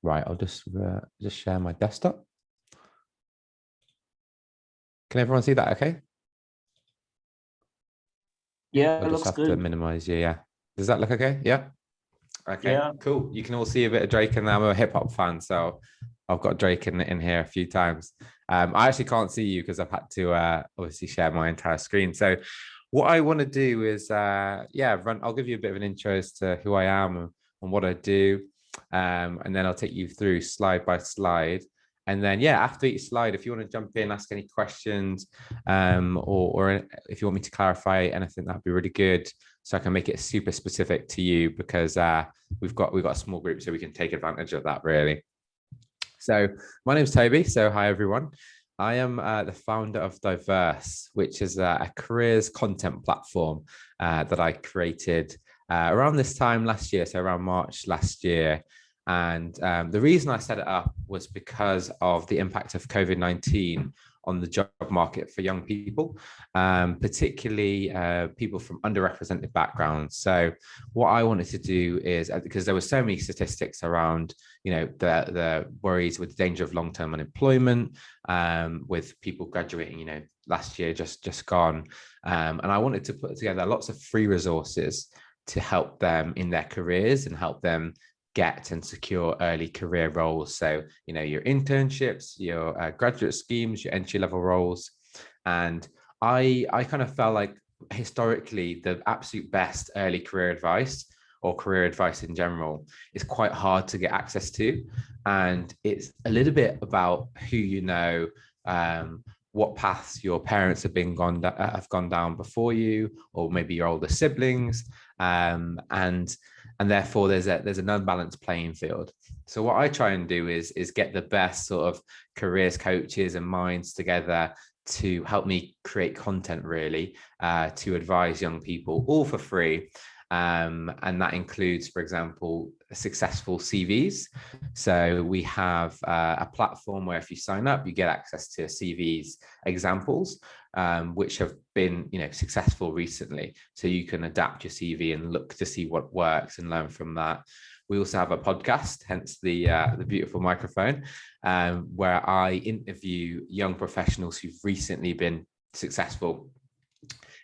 Right, I'll just share my desktop. Can everyone see that? Okay. Yeah, I'll it just looks have to good. minimize you. Yeah. Does that look okay? Yeah. Okay. Yeah. Cool. You can all see a bit of Drake, and I'm a hip hop fan, so I've got Drake in here a few times. I actually can't see you because I've had to obviously share my entire screen. So what I want to do is I'll give you a bit of an intro as to who I am and what I do. And then I'll take you through slide by slide. And then after each slide, if you want to jump in, ask any questions, or if you want me to clarify anything, that'd be really good. So I can make it super specific to you because we've got a small group, so we can take advantage of that really. So my name's Toby. So hi everyone. I am the founder of Diverse, which is a careers content platform that I created around this time last year, so around March last year. And the reason I set it up was because of the impact of COVID-19 on the job market for young people, particularly people from underrepresented backgrounds. So what I wanted to do is, because there were so many statistics around, the worries with the danger of long-term unemployment, with people graduating, last year just gone. And I wanted to put together lots of free resources to help them in their careers and help them get and secure early career roles. So, your internships, your graduate schemes, your entry-level roles. And I kind of felt like historically the absolute best early career advice or career advice in general is quite hard to get access to. And it's a little bit about who you know, what paths your parents have gone down before you, or maybe your older siblings, and therefore there's an unbalanced playing field. So what I try and do is get the best sort of careers coaches and minds together to help me create content really, to advise young people all for free. And that includes, for example, successful CVs. So we have a platform where if you sign up, you get access to CVs examples, which have been successful recently. So you can adapt your CV and look to see what works and learn from that. We also have a podcast, hence the beautiful microphone, where I interview young professionals who've recently been successful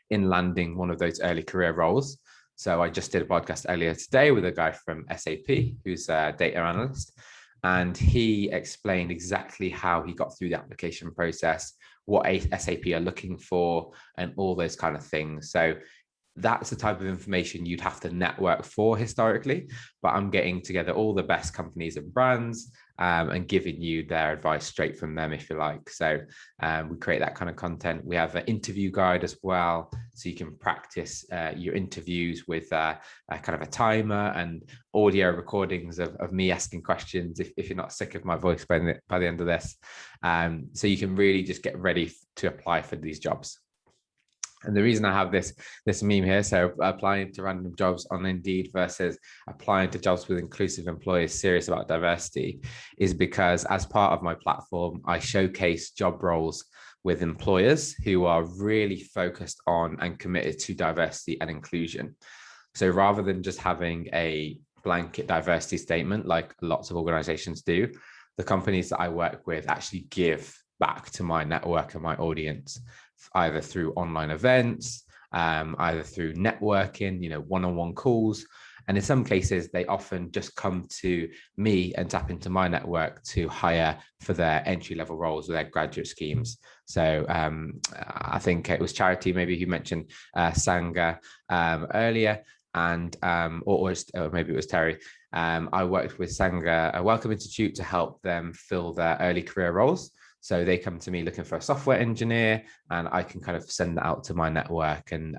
in landing one of those early career roles. So I just did a podcast earlier today with a guy from SAP who's a data analyst, and he explained exactly how he got through the application process, what SAP are looking for, and all those kind of things. So that's the type of information you'd have to network for historically, but I'm getting together all the best companies and brands, and giving you their advice straight from them, if you like. So we create that kind of content. We have an interview guide as well, so you can practice your interviews with a kind of a timer and audio recordings of me asking questions if you're not sick of my voice by the end of this. So you can really just get ready to apply for these jobs. And the reason I have this meme here, so applying to random jobs on Indeed versus applying to jobs with inclusive employers serious about diversity, is because as part of my platform, I showcase job roles with employers who are really focused on and committed to diversity and inclusion. So rather than just having a blanket diversity statement like lots of organizations do, the companies that I work with actually give back to my network and my audience, either through online events, either through networking, one-on-one calls. And in some cases, they often just come to me and tap into my network to hire for their entry-level roles or their graduate schemes. So I think it was Charity maybe who mentioned Sangha earlier, and or maybe it was Terry. I worked with Sangha, a Welcome Institute, to help them fill their early career roles. So they come to me looking for a software engineer, and I can kind of send that out to my network, and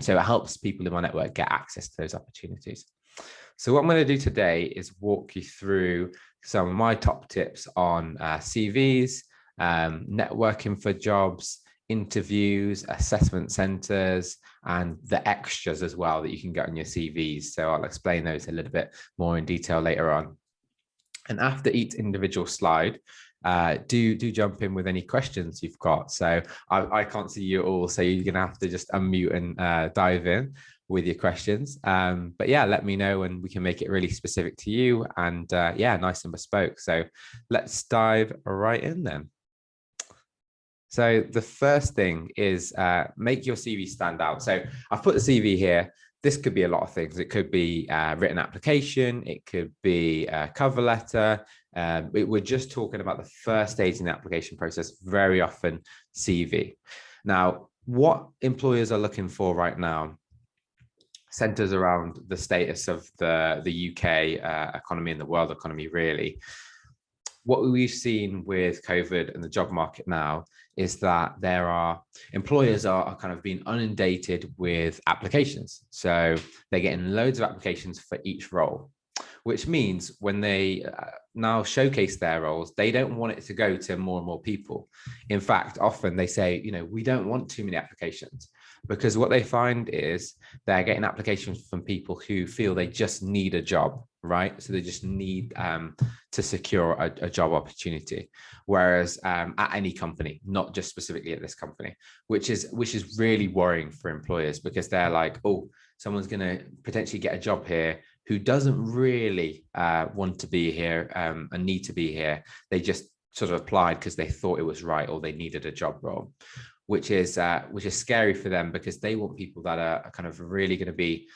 so it helps people in my network get access to those opportunities. So what I'm going to do today is walk you through some of my top tips on CVs, networking for jobs, interviews, assessment centers, and the extras as well that you can get on your CVs. So I'll explain those a little bit more in detail later on. And after each individual slide, do jump in with any questions you've got. So I can't see you all, so you're gonna have to just unmute and dive in. with your questions. But yeah, let me know and we can make it really specific to you and yeah, nice and bespoke. So let's dive right in then. So the first thing is make your CV stand out. So I've put the CV here. This could be a lot of things. It could be written application. It could be a cover letter. We're just talking about the first stage in the application process, very often CV. Now, what employers are looking for right now centers around the status of the UK economy and the world economy, really. What we've seen with COVID and the job market now is that there are employers are kind of being inundated with applications. So they're getting loads of applications for each role, which means when they now showcase their roles, they don't want it to go to more and more people. In fact, often they say, you know, we don't want too many applications, because what they find is they're getting applications from people who feel they just need a job, right? So they just need to secure a job opportunity. Whereas at any company, not just specifically at this company, which is really worrying for employers, because they're like, oh, someone's going to potentially get a job here who doesn't really want to be here and need to be here. They just sort of applied because they thought it was right or they needed a job role, which is scary for them, because they want people that are kind of really going to be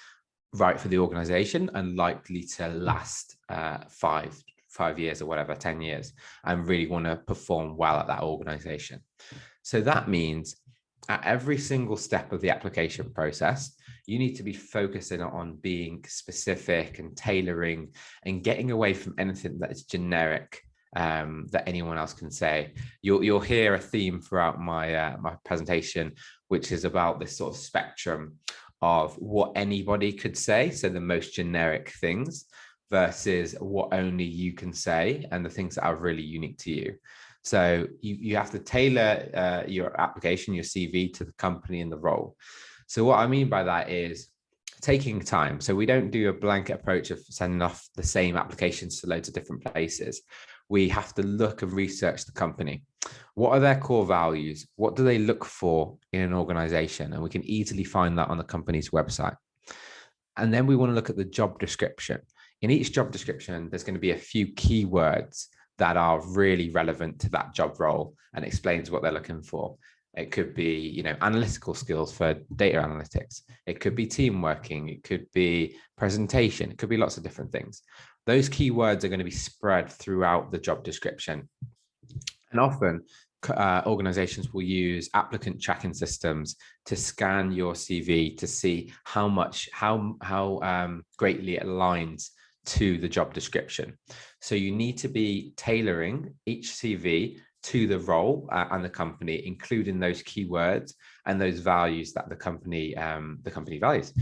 right for the organization and likely to last 5 years or whatever, 10 years, and really want to perform well at that organization. So that means at every single step of the application process, you need to be focusing on being specific and tailoring and getting away from anything that is generic that anyone else can say. You'll hear a theme throughout my my presentation, which is about this sort of spectrum of what anybody could say, so the most generic things, versus what only you can say and the things that are really unique to you. So you have to tailor your application, your CV, to the company and the role. So what I mean by that is taking time. So we don't do a blanket approach of sending off the same applications to loads of different places. We have to look and research the company. What are their core values? What do they look for in an organization? And we can easily find that on the company's website. And then we want to look at the job description. In each job description, there's going to be a few keywords that are really relevant to that job role and explains what they're looking for. It could be, you know, analytical skills for data analytics. It could be team working. It could be presentation. It could be lots of different things. Those keywords are going to be spread throughout the job description. And often organizations will use applicant tracking systems to scan your CV to see how greatly it aligns to the job description. So you need to be tailoring each CV to the role and the company, including those keywords and those values that the company values.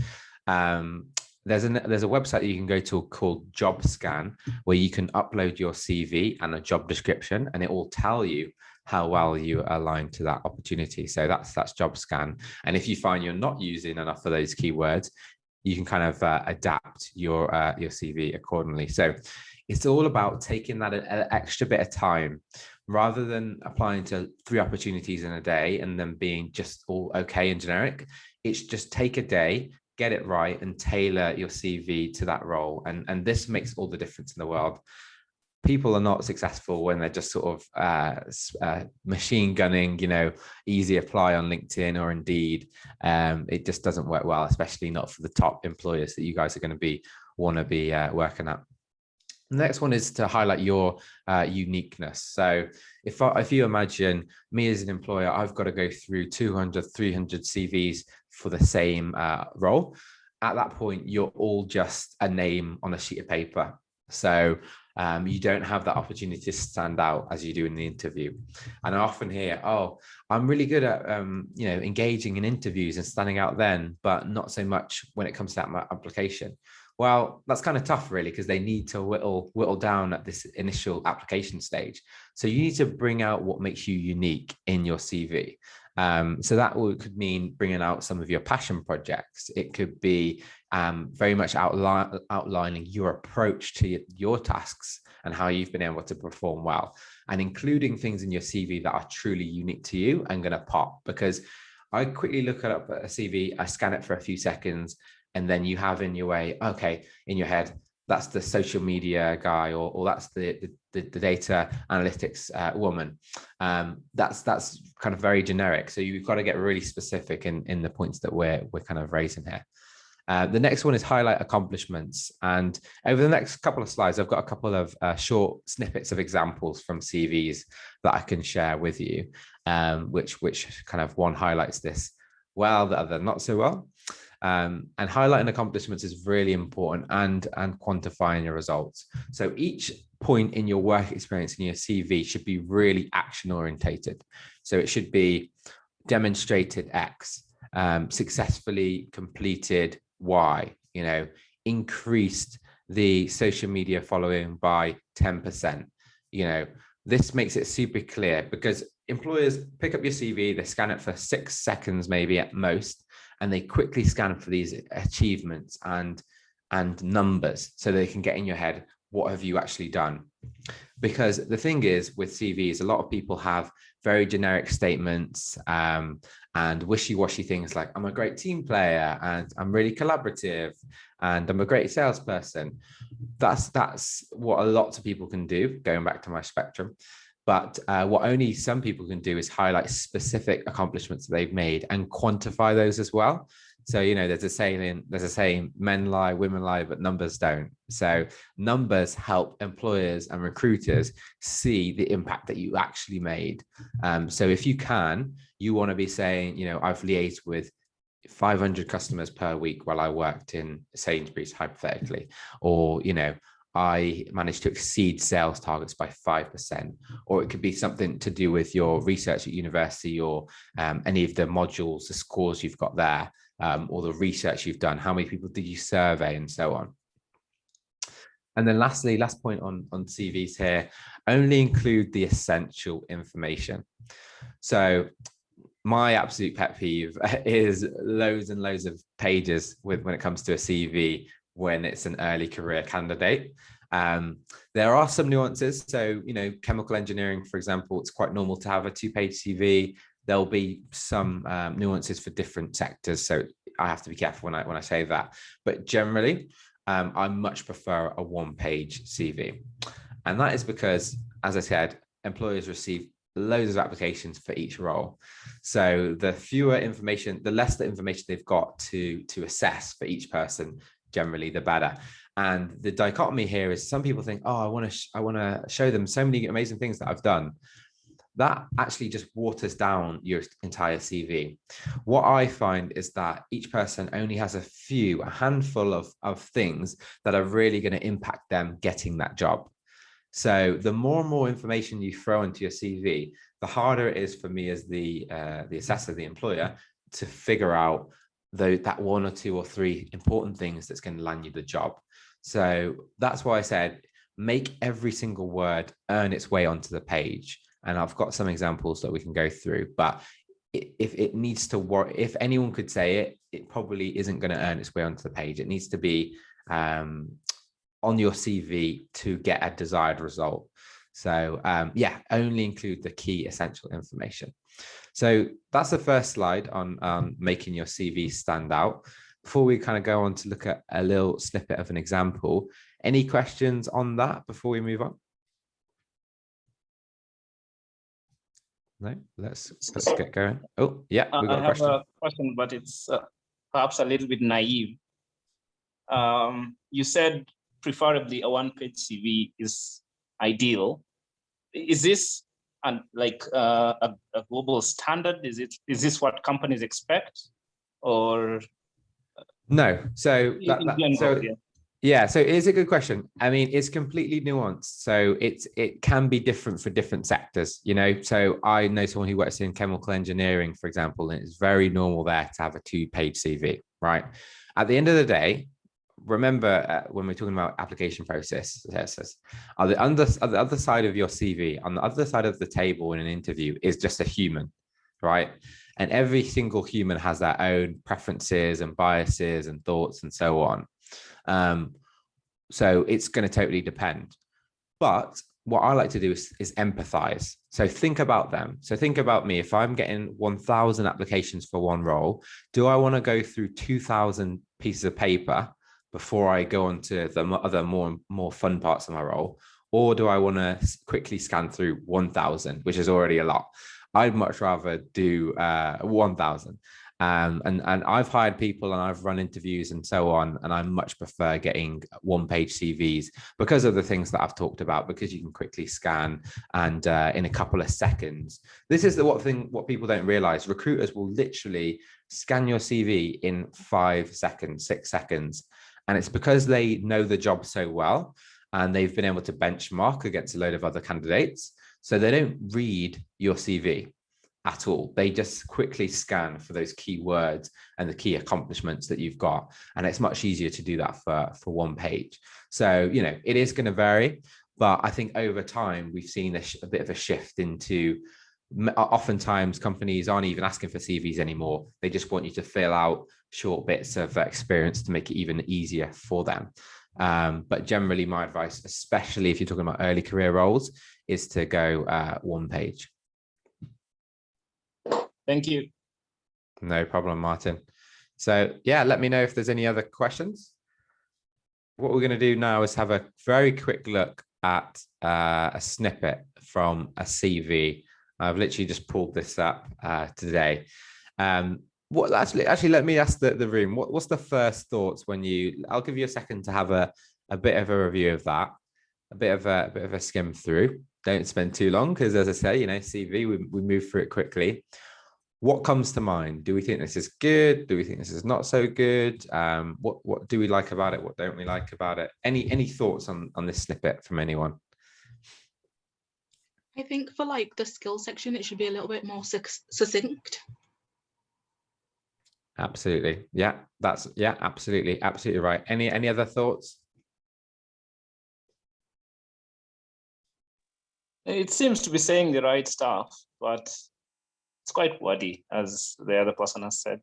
There's a website that you can go to called JobScan, where you can upload your CV and a job description, and it will tell you how well you align to that opportunity. So that's JobScan. And if you find you're not using enough of those keywords, you can kind of adapt your CV accordingly. So it's all about taking that an extra bit of time, rather than applying to 3 opportunities in a day and then being just all okay and generic. It's just take a day, get it right, and tailor your CV to that role. And this makes all the difference in the world. People are not successful when they're just sort of machine gunning, you know, easy apply on LinkedIn or Indeed. It just doesn't work well, especially not for the top employers that you guys are going to want to be working at. The next one is to highlight your uniqueness. So if you imagine me as an employer, I've got to go through 200, 300 CVs for the same role. At that point, you're all just a name on a sheet of paper. So you don't have that opportunity to stand out as you do in the interview. And I often hear, oh, I'm really good at engaging in interviews and standing out then, but not so much when it comes to that application. Well, that's kind of tough, really, because they need to whittle down at this initial application stage. So you need to bring out what makes you unique in your CV. So that could mean bringing out some of your passion projects. It could be very much outlining your approach to your tasks and how you've been able to perform well, and including things in your CV that are truly unique to you and going to pop. Because I quickly look up a CV, I scan it for a few seconds, and then you have in your way, okay, in your head, that's the social media guy, or that's the data analytics woman. That's kind of very generic. So you've got to get really specific in the points that we're kind of raising here. The next one is highlight accomplishments. And over the next couple of slides, I've got a couple of short snippets of examples from CVs that I can share with you, which kind of one highlights this well, the other not so well. And highlighting accomplishments is really important, and quantifying your results. So each point in your work experience in your CV should be really action orientated. So it should be demonstrated X, successfully completed Y, increased the social media following by 10%. This makes it super clear, because employers pick up your CV, they scan it for 6 seconds, maybe at most, and they quickly scan for these achievements and numbers, so they can get in your head, what have you actually done? Because the thing is, with CVs, a lot of people have very generic statements and wishy-washy things like, I'm a great team player, and I'm really collaborative, and I'm a great salesperson. That's what a lot of people can do, going back to my spectrum. But what only some people can do is highlight specific accomplishments that they've made and quantify those as well. So, there's a saying, men lie, women lie, but numbers don't. So numbers help employers and recruiters see the impact that you actually made. So if you want to be saying, I've liaised with 500 customers per week while I worked in Sainsbury's, hypothetically, or, I managed to exceed sales targets by 5%, or it could be something to do with your research at university, or any of the modules, the scores you've got there, or the research you've done, how many people did you survey, and so on. And then lastly, last point on CVs here, only include the essential information. So my absolute pet peeve is loads and loads of pages when it comes to a CV when it's an early career candidate. There are some nuances. So, chemical engineering, for example, it's quite normal to have a 2-page CV. There'll be some nuances for different sectors. So I have to be careful when I say that. But generally, I much prefer a 1-page CV. And that is because, as I said, employers receive loads of applications for each role. So the fewer information, the less the information they've got to assess for each person, generally the better. And the dichotomy here is, some people think, I want to show them so many amazing things that I've done. That actually just waters down your entire CV. What I find is that each person only has a handful of things that are really going to impact them getting that job. So the more and more information you throw into your CV, the harder it is for me as the assessor, the employer, to figure out that 1 or 2 or 3 important things that's going to land you the job. So that's why I said, make every single word earn its way onto the page. And I've got some examples that we can go through, but if it needs to work, if anyone could say it, it probably isn't going to earn its way onto the page. It needs to be on your CV to get a desired result. So only include the key essential information. So that's the first slide on making your CV stand out. Before we kind of go on to look at a little snippet of an example, any questions on that before we move on? No, let's get going. Oh, yeah, we got a question. I have a question, but it's perhaps a little bit naive. You said preferably a 1-page CV is ideal. Is this like a global standard? Is this what companies expect, or no? So so it is a good question. I mean, it's completely nuanced. So it can be different for different sectors, So I know someone who works in chemical engineering, for example, and it's very normal there to have a 2-page CV, right? At the end of the day, remember when we're talking about application processes, on the other side of your CV, on the other side of the table in an interview, is just a human, right? And every single human has their own preferences and biases and thoughts and so on. So it's going to totally depend. But what I like to do is empathize. So think about them. So think about me. If I'm getting 1,000 applications for one role, do I want to go through 2,000 pieces of paper before I go on to the other more fun parts of my role? Or do I want to quickly scan through 1,000, which is already a lot? I'd much rather do 1,000. And I've hired people and I've run interviews and so on, and I much prefer getting one-page CVs because of the things that I've talked about, because you can quickly scan and in a couple of seconds. This is what people don't realize. Recruiters will literally scan your CV in 5 seconds, 6 seconds. And it's because they know the job so well and they've been able to benchmark against a load of other candidates. So they don't read your CV at all. They just quickly scan for those key words and the key accomplishments that you've got. And it's much easier to do that for one page. So, it is going to vary, but I think over time, we've seen a bit of a shift into, oftentimes companies aren't even asking for CVs anymore. They just want you to fill out short bits of experience to make it even easier for them. But generally my advice, especially if you're talking about early career roles, is to go one page. Thank you. No problem, Martin. So yeah, let me know if there's any other questions. What we're going to do now is have a very quick look at a snippet from a CV. I've literally just pulled this up today. What actually let me ask the room, what's the first thoughts when I'll give you a second to have a bit of a review of that, a bit of a skim through. Don't spend too long, because as I say, CV, we move through it quickly. What comes to mind? Do we think this is good? Do we think this is not so good? What do we like about it? What don't we like about it? Any thoughts on this snippet from anyone? I think for the skill section, it should be a little bit more succinct. Absolutely. Yeah, absolutely right. Any other thoughts? It seems to be saying the right stuff, but it's quite wordy, as the other person has said.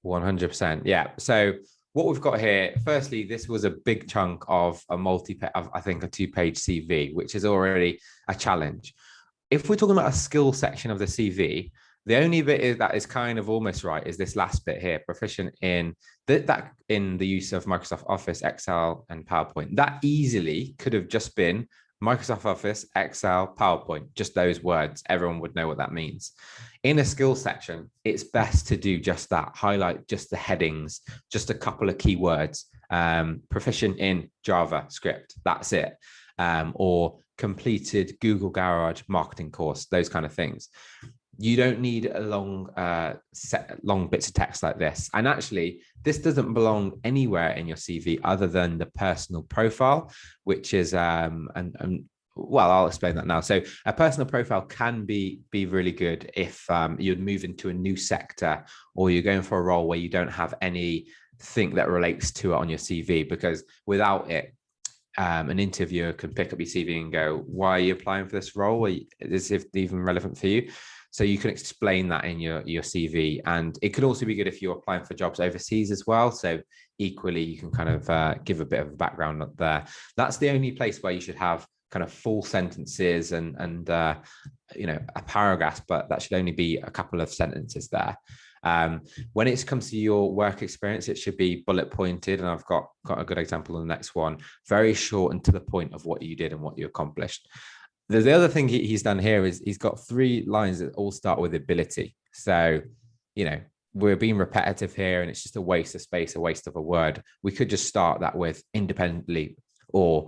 100%. Yeah. So what we've got here, firstly, this was a big chunk of a I think a 2-page CV, which is already a challenge. If we're talking about a skill section of the CV, the only bit that is kind of almost right is this last bit here, proficient in that in the use of Microsoft Office, Excel, and PowerPoint. That easily could have just been Microsoft Office, Excel, PowerPoint, just those words. Everyone would know what that means. In a skill section, it's best to do just that, highlight just the headings, just a couple of keywords, proficient in JavaScript, that's it. Or completed Google Garage marketing course, those kind of things. You don't need a long bits of text like this. And actually, this doesn't belong anywhere in your CV other than the personal profile, which is, well, I'll explain that now. So a personal profile can be really good if you'd move into a new sector, or you're going for a role where you don't have anything that relates to it on your CV, because without it, an interviewer can pick up your CV and go, why are you applying for this role? Is it even relevant for you? So you can explain that in your CV. And it could also be good if you're applying for jobs overseas as well. So equally, you can kind of give a bit of a background up there. That's the only place where you should have kind of full sentences and a paragraph, but that should only be a couple of sentences there. When it comes to your work experience, it should be bullet pointed. And I've got a good example in the next one, very short and to the point of what you did and what you accomplished. The other thing he's done here is he's got 3 lines that all start with ability. So, we're being repetitive here, and it's just a waste of space, a waste of a word. We could just start that with independently, or,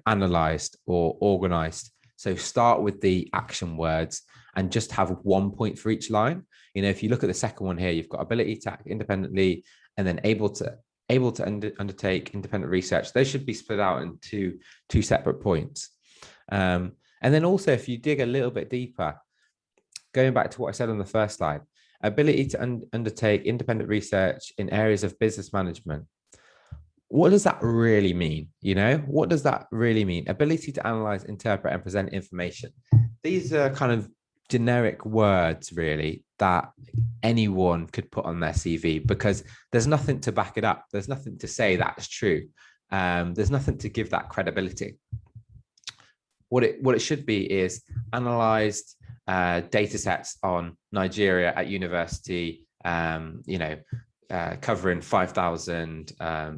analyzed, or organized. So start with the action words and just have 1 point for each line. If you look at the second one here, you've got ability to act independently, and then able to undertake independent research. Those should be split out into 2 separate points. And then also, if you dig a little bit deeper, going back to what I said on the first slide, ability to undertake independent research in areas of business management. What does that really mean? What does that really mean? Ability to analyze, interpret, and present information. These are kind of generic words, really, that anyone could put on their CV, because there's nothing to back it up. There's nothing to say that's true. There's nothing to give that credibility. What it should be is analyzed data sets on Nigeria at university, covering 5,000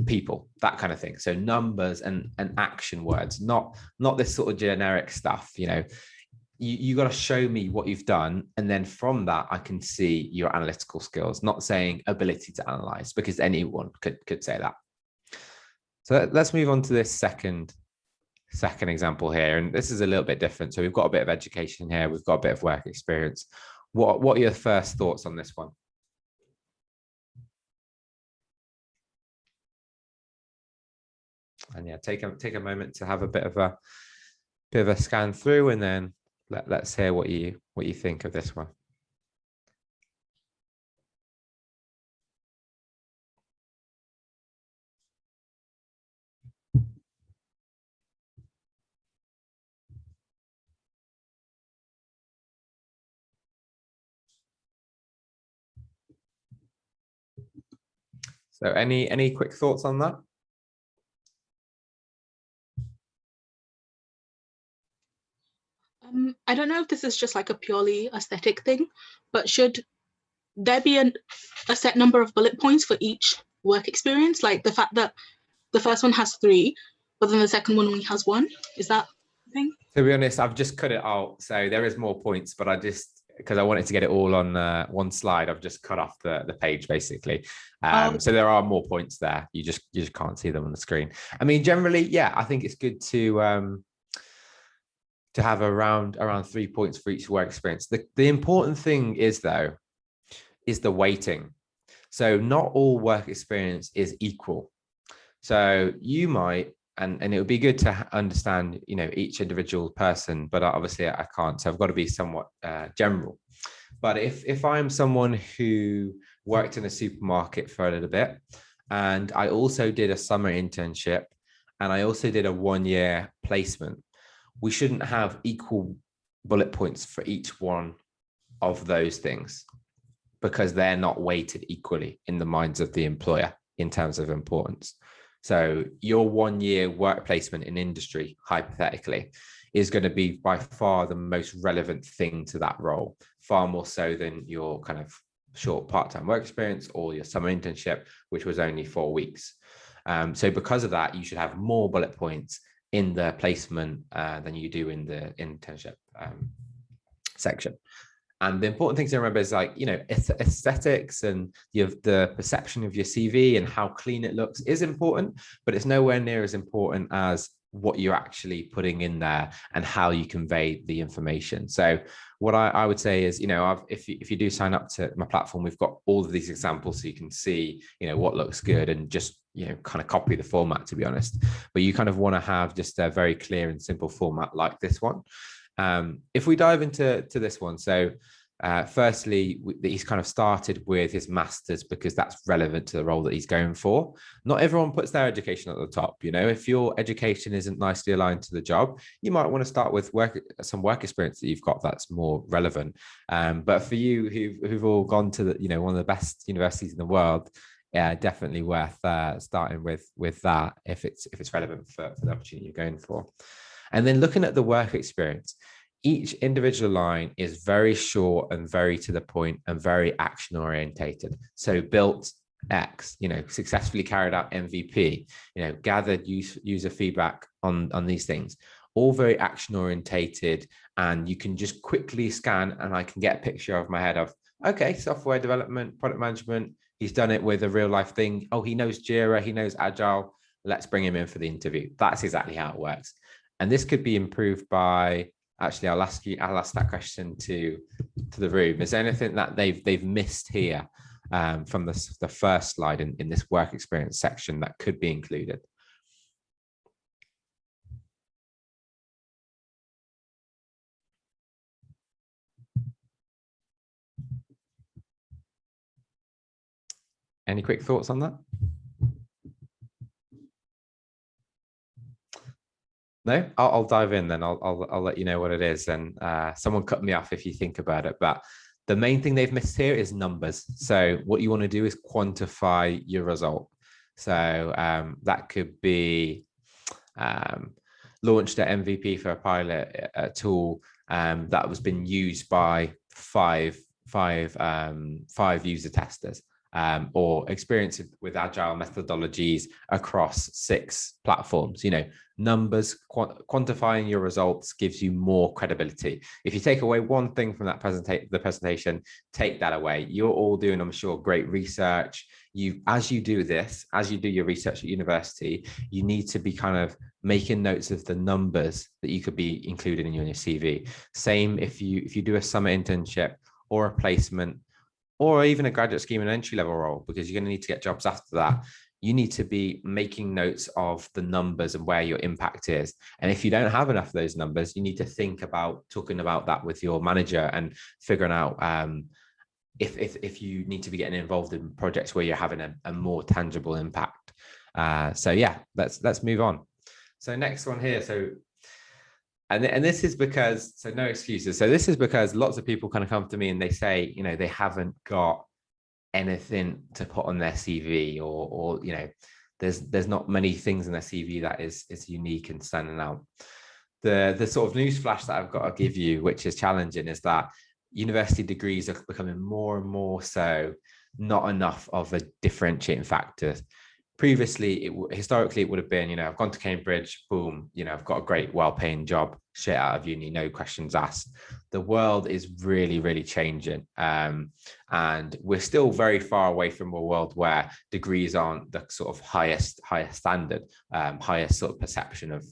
people, that kind of thing. So numbers and action words, not this sort of generic stuff. You got to show me what you've done, and then from that I can see your analytical skills. Not saying ability to analyze, because anyone could say that. So let's move on to this second example here, and this is a little bit different. So we've got a bit of education here, we've got a bit of work experience. What are your first thoughts on this one? And yeah, take a moment to have a bit of a scan through, and then let's hear what you think of this one. So any quick thoughts on that? I don't know if this is just like a purely aesthetic thing, but should there be a set number of bullet points for each work experience? Like the fact that the first one has 3, but then the second one only has 1. Is that the thing? To be honest, I've just cut it out. So there is more points, but because I wanted to get it all on one slide, I've just cut off the page basically. So there are more points there. You just can't see them on the screen. I mean, generally, yeah, I think it's good to have around 3 points for each work experience. The important thing is though, is the weighting. So not all work experience is equal. So you might, and it would be good to understand, each individual person, but obviously I can't. So I've got to be somewhat general. But if I'm someone who worked in a supermarket for a little bit, and I also did a summer internship, and I also did a 1-year placement, we shouldn't have equal bullet points for each one of those things, because they're not weighted equally in the minds of the employer in terms of importance. So your 1-year work placement in industry, hypothetically, is going to be by far the most relevant thing to that role, far more so than your kind of short part-time work experience or your summer internship, which was only 4 weeks. So because of that, you should have more bullet points in the placement than you do in the internship section. And the important thing to remember is aesthetics and the perception of your CV and how clean it looks is important, but it's nowhere near as important as what you're actually putting in there and how you convey the information. So what I would say is, if you do sign up to my platform, we've got all of these examples so you can see, what looks good and just, kind of copy the format, to be honest. But you kind of want to have just a very clear and simple format like this one. If we dive into this one, so firstly, he's kind of started with his master's because that's relevant to the role that he's going for. Not everyone puts their education at the top. If your education isn't nicely aligned to the job, you might want to start with some work experience that you've got that's more relevant. But for you who've all gone to one of the best universities in the world, yeah, definitely worth starting with that if it's relevant for the opportunity you're going for. And then looking at the work experience, each individual line is very short and very to the point and very action orientated. So built X, successfully carried out MVP, gathered user feedback on these things, all very action orientated. And you can just quickly scan and I can get a picture of my head of, okay, software development, product management. He's done it with a real life thing. Oh, he knows Jira, he knows Agile. Let's bring him in for the interview. That's exactly how it works. And this could be improved by, actually, I'll ask that question to the room. Is there anything that they've missed here from the first slide in this work experience section that could be included? Any quick thoughts on that? No, I'll dive in then. I'll let you know what it is. And someone cut me off if you think about it. But the main thing they've missed here is numbers. So what you want to do is quantify your result. So that could be launched at MVP for a pilot tool that was been used by five user testers. or experience with agile methodologies across 6 platforms. Numbers, quantifying your results gives you more credibility. If you take away one thing from that presentation, take that away. You're all doing, I'm sure, great research. As you do your research at university, you need to be kind of making notes of the numbers that you could be included in your CV. Same if you do a summer internship or a placement, or even a graduate scheme and entry level role, because you're going to need to get jobs after that. You need to be making notes of the numbers and where your impact is. And if you don't have enough of those numbers, you need to think about talking about that with your manager and figuring out if you need to be getting involved in projects where you're having a more tangible impact. So yeah, let's move on. So next one here. And this is because, so no excuses. So this is because lots of people kind of come to me and they say, they haven't got anything to put on their CV, or there's not many things in their CV that is unique and standing out. The sort of news flash that I've got to give you, which is challenging, is that university degrees are becoming more and more so not enough of a differentiating factor. Previously, historically, it would have been, I've gone to Cambridge, boom, I've got a great, well-paying job, straight out of uni, no questions asked. The world is really, really changing. And we're still very far away from a world where degrees aren't the sort of highest standard, highest sort of perception of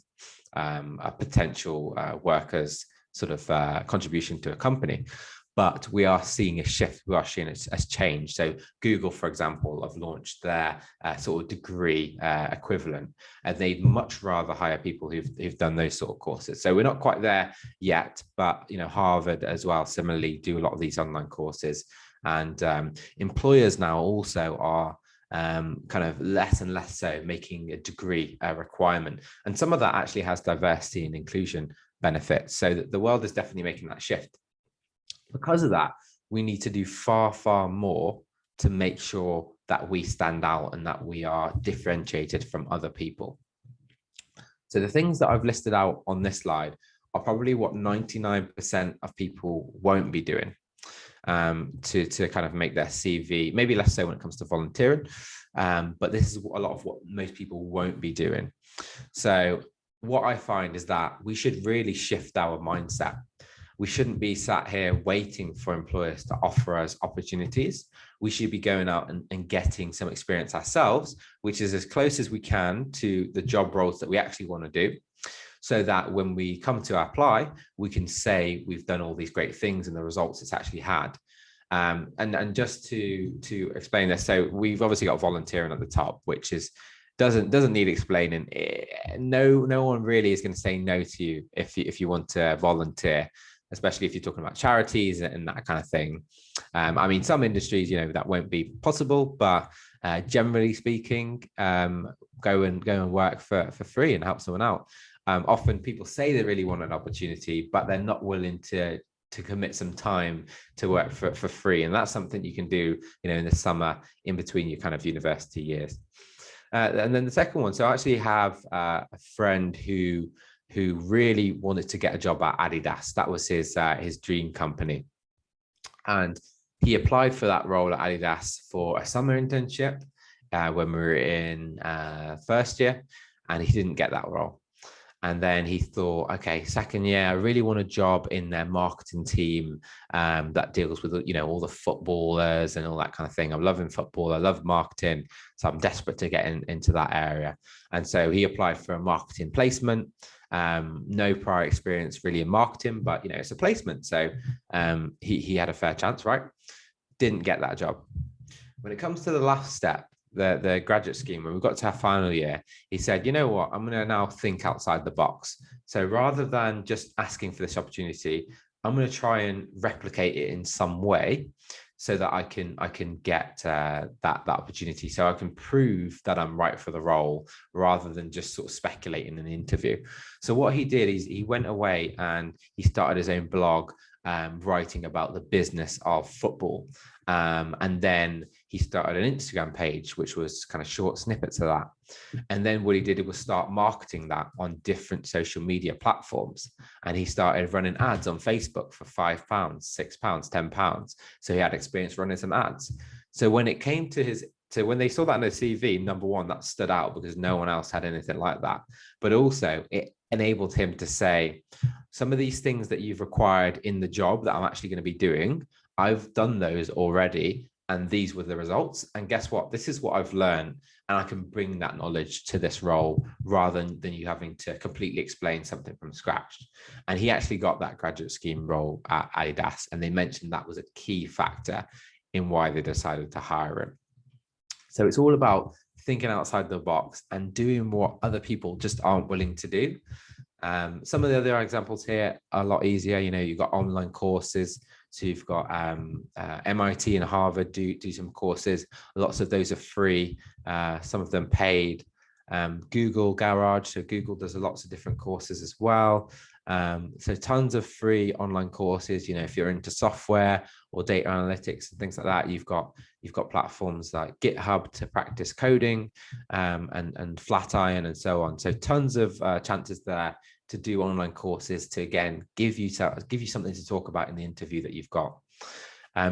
a potential worker's sort of contribution to a company. But we are seeing a shift. We are seeing it as change. So Google, for example, have launched their sort of degree equivalent, and they'd much rather hire people who've done those sort of courses. So we're not quite there yet, but Harvard as well similarly do a lot of these online courses, and employers now also are kind of less and less so making a degree a requirement. And some of that actually has diversity and inclusion benefits. So that the world is definitely making that shift. Because of that, we need to do far, far more to make sure that we stand out and that we are differentiated from other people. So the things that I've listed out on this slide are probably what 99% of people won't be doing to kind of make their CV, maybe less so when it comes to volunteering, but this is a lot of what most people won't be doing. So what I find is that we should really shift our mindset. We shouldn't be sat here waiting for employers to offer us opportunities. We should be going out and getting some experience ourselves, which is as close as we can to the job roles that we actually want to do, so that when we come to apply, we can say we've done all these great things and the results it's actually had. And just to explain this, so we've obviously got volunteering at the top, which is doesn't need explaining. No one really is going to say no to you if you want to volunteer, especially if you're talking about charities and that kind of thing. I mean, some industries, that won't be possible, but generally speaking, go and work for free and help someone out. Often people say they really want an opportunity, but they're not willing to commit some time to work for free. And that's something you can do, in the summer in between your kind of university years. And then the second one, so I actually have a friend who really wanted to get a job at Adidas. That was his dream company. And he applied for that role at Adidas for a summer internship when we were in first year, and he didn't get that role. And then he thought, okay, second year, I really want a job in their marketing team that deals with, all the footballers and all that kind of thing. I'm loving football. I love marketing. So I'm desperate to get into that area. And so he applied for a marketing placement. No prior experience really in marketing, but, it's a placement. So he had a fair chance, right? Didn't get that job. When it comes to the last step, the graduate scheme, when we got to our final year, he said, you know what, I'm going to now think outside the box. So rather than just asking for this opportunity, I'm going to try and replicate it in some way so that I can get that opportunity, so I can prove that I'm right for the role rather than just sort of speculating in an interview. So what he did is he went away and he started his own blog, writing about the business of football. And then he started an Instagram page, which was kind of short snippets of that. And then what he did was start marketing that on different social media platforms. And he started running ads on Facebook for £5, £6, £10. So he had experience running some ads. So when it came to when they saw that in their CV, number one, that stood out because no one else had anything like that. But also it enabled him to say, some of these things that you've required in the job that I'm actually going to be doing, I've done those already. And these were the results. And guess what? This is what I've learned. And I can bring that knowledge to this role rather than you having to completely explain something from scratch. And he actually got that graduate scheme role at Adidas. And they mentioned that was a key factor in why they decided to hire him. So it's all about thinking outside the box and doing what other people just aren't willing to do. Some of the other examples here are a lot easier. You know, you've got online courses. So you've got MIT and Harvard do some courses. Lots of those are free. Some of them paid. Google Garage. So Google does lots of different courses as well. So tons of free online courses. You know, if you're into software or data analytics and things like that, you've got platforms like GitHub to practice coding, and Flatiron and so on. So tons of chances there to do online courses to, again, give you something to talk about in the interview that you've got.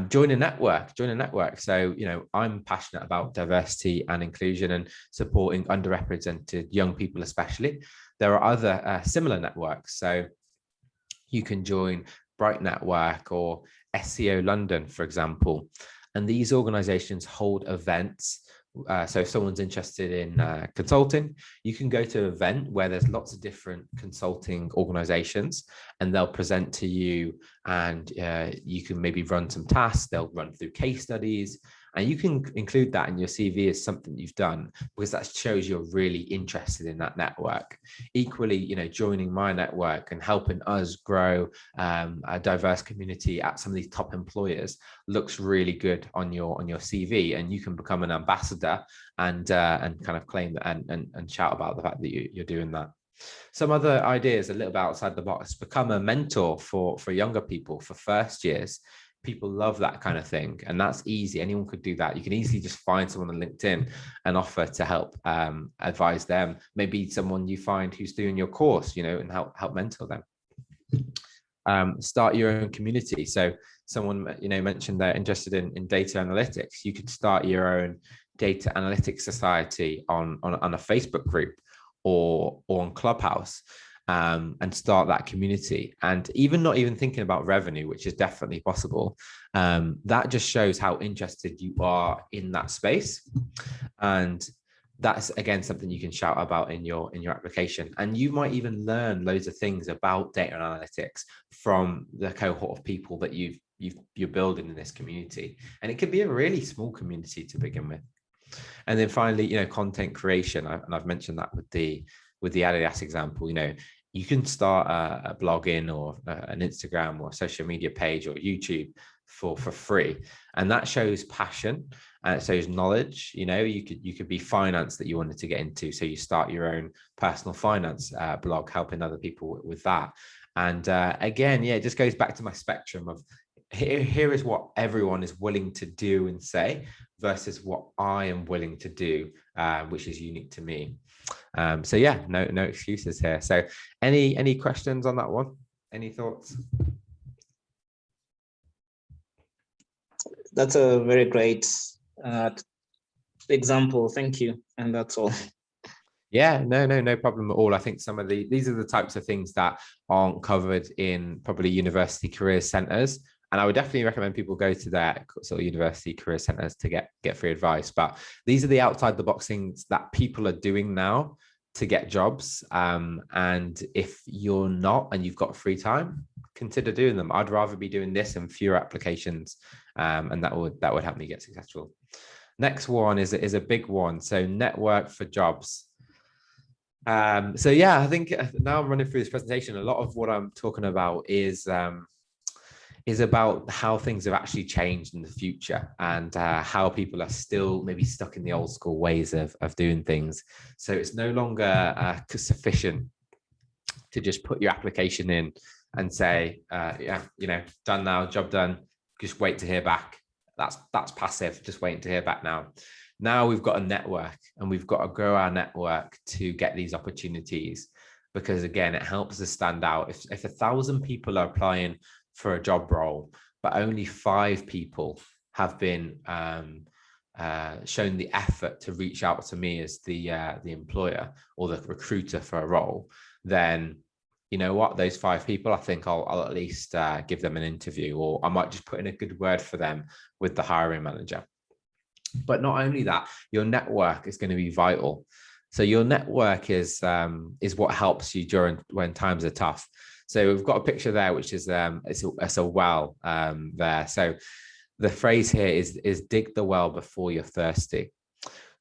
Join a network. So, you know, I'm passionate about diversity and inclusion and supporting underrepresented young people, especially. There are other similar networks. So you can join Bright Network or SEO London, for example. And these organizations hold events. So if someone's interested in consulting, you can go to an event where there's lots of different consulting organizations and they'll present to you, and you can maybe run some tasks. They'll run through case studies, and you can include that in your CV as something you've done, because that shows you're really interested in that network. Equally, you know, joining my network and helping us grow a diverse community at some of these top employers looks really good on your CV, and you can become an ambassador and kind of claim that and shout about the fact that you're doing that. Some other ideas a little bit outside the box: become a mentor for younger people, for first years. People love that kind of thing, and that's easy. Anyone could do that. You can easily just find someone on LinkedIn and offer to help advise them. Maybe someone you find who's doing your course, you know, and help mentor them. Start your own community. So someone, you know, mentioned they're interested in data analytics. You could start your own data analytics society on a Facebook group or on Clubhouse. And start that community, and not even thinking about revenue, which is definitely possible. That just shows how interested you are in that space, and that's, again, something you can shout about in your application. And you might even learn loads of things about data analytics from the cohort of people that you're building in this community, and it could be a really small community to begin with. And then finally, you know, content creation, and I've mentioned that with the Adidas example. You know, you can start a blogging or an Instagram or a social media page or YouTube for free, and that shows passion and it shows knowledge. You know, you could be finance that you wanted to get into, so you start your own personal finance blog, helping other people with that. And again, yeah, it just goes back to my spectrum of here is what everyone is willing to do and say versus what I am willing to do, which is unique to me. So yeah, no excuses here. So any questions on that one? Any thoughts? That's a very great example. Thank you. And that's all. Yeah, no problem at all. I think some of these are the types of things that aren't covered in probably university career centers. And I would definitely recommend people go to their sort of university career centers to get free advice. But these are the outside the box things that people are doing now to get jobs. And if you're not and you've got free time, consider doing them. I'd rather be doing this and fewer applications, and that would help me get successful. Next one is a big one. So network for jobs. So yeah, I think now I'm running through this presentation. A lot of what I'm talking about is about how things have actually changed in the future, and how people are still maybe stuck in the old school ways of doing things. So it's no longer sufficient to just put your application in and say, yeah, you know, done now, job done, just wait to hear back. That's passive, just waiting to hear back now. Now we've got a network, and we've got to grow our network to get these opportunities, because again, it helps us stand out. If 1,000 people are applying for a job role, but only 5 people have been shown the effort to reach out to me as the employer or the recruiter for a role, then you know what, those 5 people, I think I'll at least give them an interview, or I might just put in a good word for them with the hiring manager. But not only that, your network is going to be vital. So your network is what helps you when times are tough. So we've got a picture there, which is it's a well there. So the phrase here is dig the well before you're thirsty.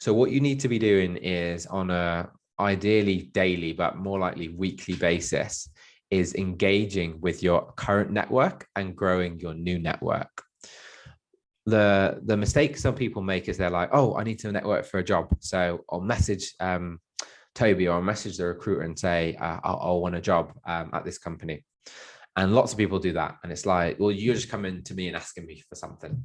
So what you need to be doing is, on a ideally daily, but more likely weekly basis, is engaging with your current network and growing your new network. The mistake some people make is they're like, oh, I need to network for a job, so I'll message Toby, or I'll message the recruiter and say I'll want a job at this company. And lots of people do that, and it's like, well, you're just coming to me and asking me for something.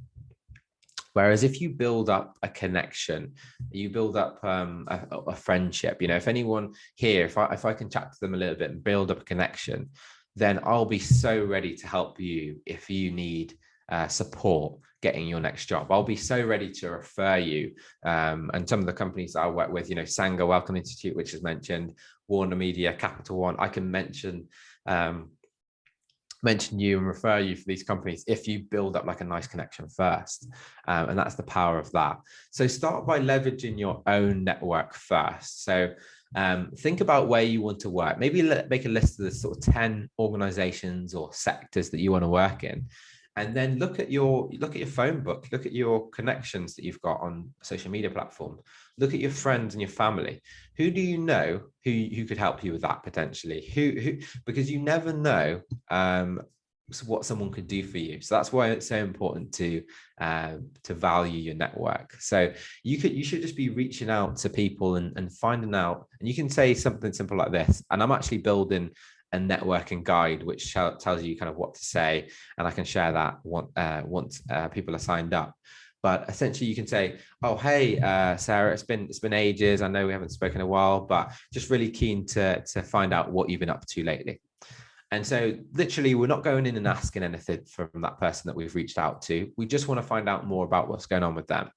Whereas if you build up a connection, you build up a friendship, you know, if anyone here, if I can chat to them a little bit and build up a connection, then I'll be so ready to help you if you need support getting your next job. I'll be so ready to refer you. And some of the companies that I work with, you know, Sanger Welcome Institute, which is mentioned, Warner Media, Capital One, I can mention you and refer you for these companies if you build up like a nice connection first. And that's the power of that. So start by leveraging your own network first. So think about where you want to work. Maybe make a list of the sort of 10 organizations or sectors that you want to work in. And then look at your phone book, look at your connections that you've got on social media platforms, look at your friends and your family. Who do you know who could help you with that potentially? Who because you never know what someone could do for you. So that's why it's so important to value your network. So you should just be reaching out to people and finding out, and you can say something simple like this. And I'm actually building a networking guide which tells you kind of what to say, and I can share that once people are signed up. But essentially you can say, oh, hey, Sarah, it's been ages. I know we haven't spoken in a while, but just really keen to find out what you've been up to lately. And so literally we're not going in and asking anything from that person that we've reached out to. We just want to find out more about what's going on with them.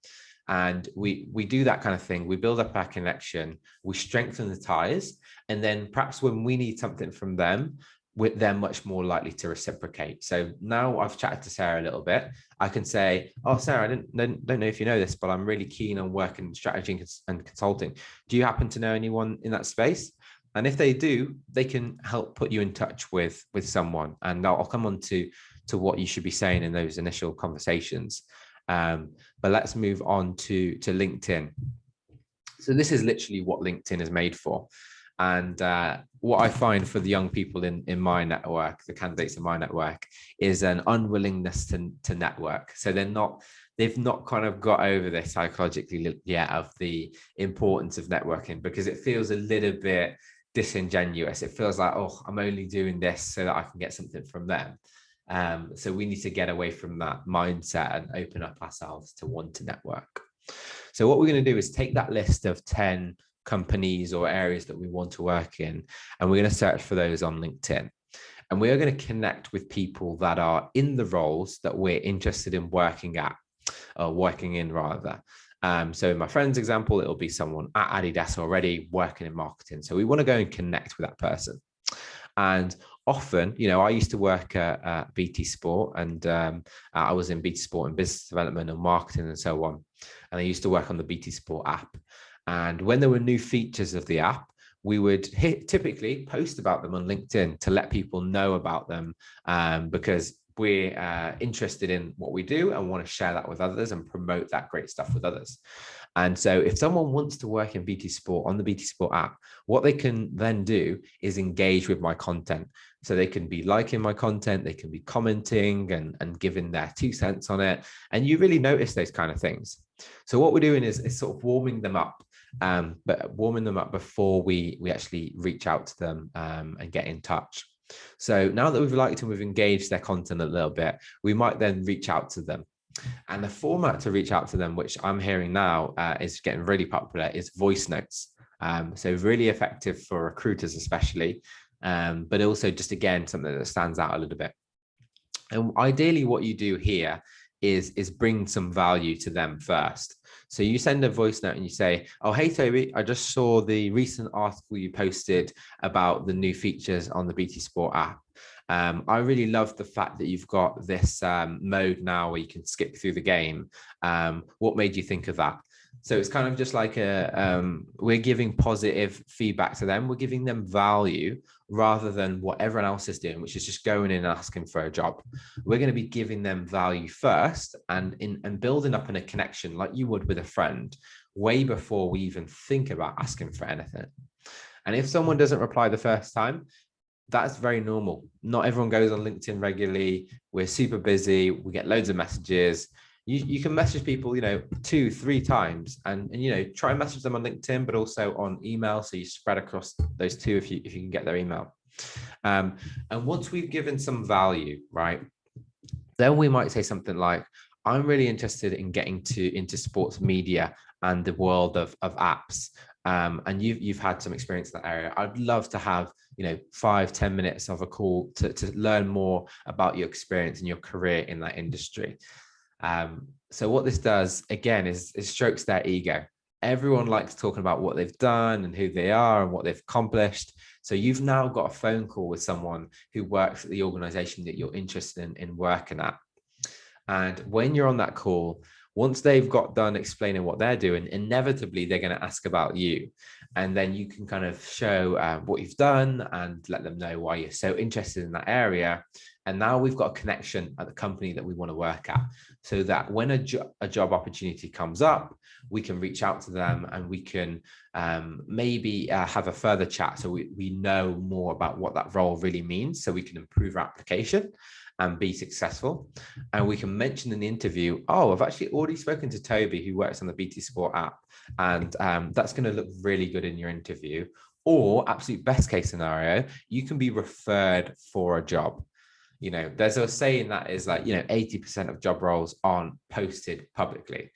And we do that kind of thing. We build up our connection, we strengthen the ties, and then perhaps when we need something from them, they're much more likely to reciprocate. So now I've chatted to Sarah a little bit, I can say, oh, Sarah, I don't know if you know this, but I'm really keen on working in strategy and consulting. Do you happen to know anyone in that space? And if they do, they can help put you in touch with someone. And I'll come on to what you should be saying in those initial conversations. But let's move on to LinkedIn. So this is literally what LinkedIn is made for. And what I find for the young people in my network, the candidates in my network, is an unwillingness to network. So they've not kind of got over this psychologically yet of the importance of networking, because it feels a little bit disingenuous. It feels like, oh, I'm only doing this so that I can get something from them. So we need to get away from that mindset and open up ourselves to want to network. So what we're going to do is take that list of 10 companies or areas that we want to work in, and we're going to search for those on LinkedIn. And we are going to connect with people that are in the roles that we're interested in working in rather. So in my friend's example, it'll be someone at Adidas already working in marketing. So we want to go and connect with that person. And often, you know, I used to work at BT Sport, and I was in BT Sport and business development and marketing and so on. And I used to work on the BT Sport app. And when there were new features of the app, we would typically post about them on LinkedIn to let people know about them, because we're interested in what we do and want to share that with others and promote that great stuff with others. And so if someone wants to work in BT Sport on the BT Sport app, what they can then do is engage with my content. So they can be liking my content, they can be commenting and giving their 2 cents on it. And you really notice those kind of things. So what we're doing is sort of warming them up, but warming them up before we actually reach out to them and get in touch. So now that we've liked and we've engaged their content a little bit, we might then reach out to them. And the format to reach out to them, which I'm hearing now is getting really popular, is voice notes. So really effective for recruiters especially, but also just, again, something that stands out a little bit. And ideally what you do here is bring some value to them first. So you send a voice note and you say, oh, hey, Toby, I just saw the recent article you posted about the new features on the BT Sport app. I really love the fact that you've got this mode now where you can skip through the game. What made you think of that? So it's kind of just like we're giving positive feedback to them. We're giving them value rather than what everyone else is doing, which is just going in and asking for a job. We're going to be giving them value first and building up in a connection like you would with a friend way before we even think about asking for anything. And if someone doesn't reply the first time, that's very normal. Not everyone goes on LinkedIn regularly. We're super busy. We get loads of messages. You can message people, 2-3 times and try and message them on LinkedIn, but also on email. So you spread across those two if you can get their email. And once we've given some value, right, then we might say something like, I'm really interested in getting into sports media and the world of apps. And you've had some experience in that area. I'd love to have 5-10 minutes of a call to learn more about your experience and your career in that industry. So what this does again is it strokes their ego. Everyone likes talking about what they've done and who they are and what they've accomplished. So you've now got a phone call with someone who works at the organization that you're interested in working at. And when you're on that call, once they've got done explaining what they're doing, inevitably they're going to ask about you. And then you can kind of show what you've done and let them know why you're so interested in that area. And now we've got a connection at the company that we want to work at, so that when a job opportunity comes up, we can reach out to them and we can maybe have a further chat, so we know more about what that role really means, so we can improve our application and be successful. And we can mention in the interview, oh, I've actually already spoken to Toby, who works on the BT Sport app, and that's going to look really good in your interview. Or absolute best case scenario, you can be referred for a job. There's a saying that is like, 80% of job roles aren't posted publicly.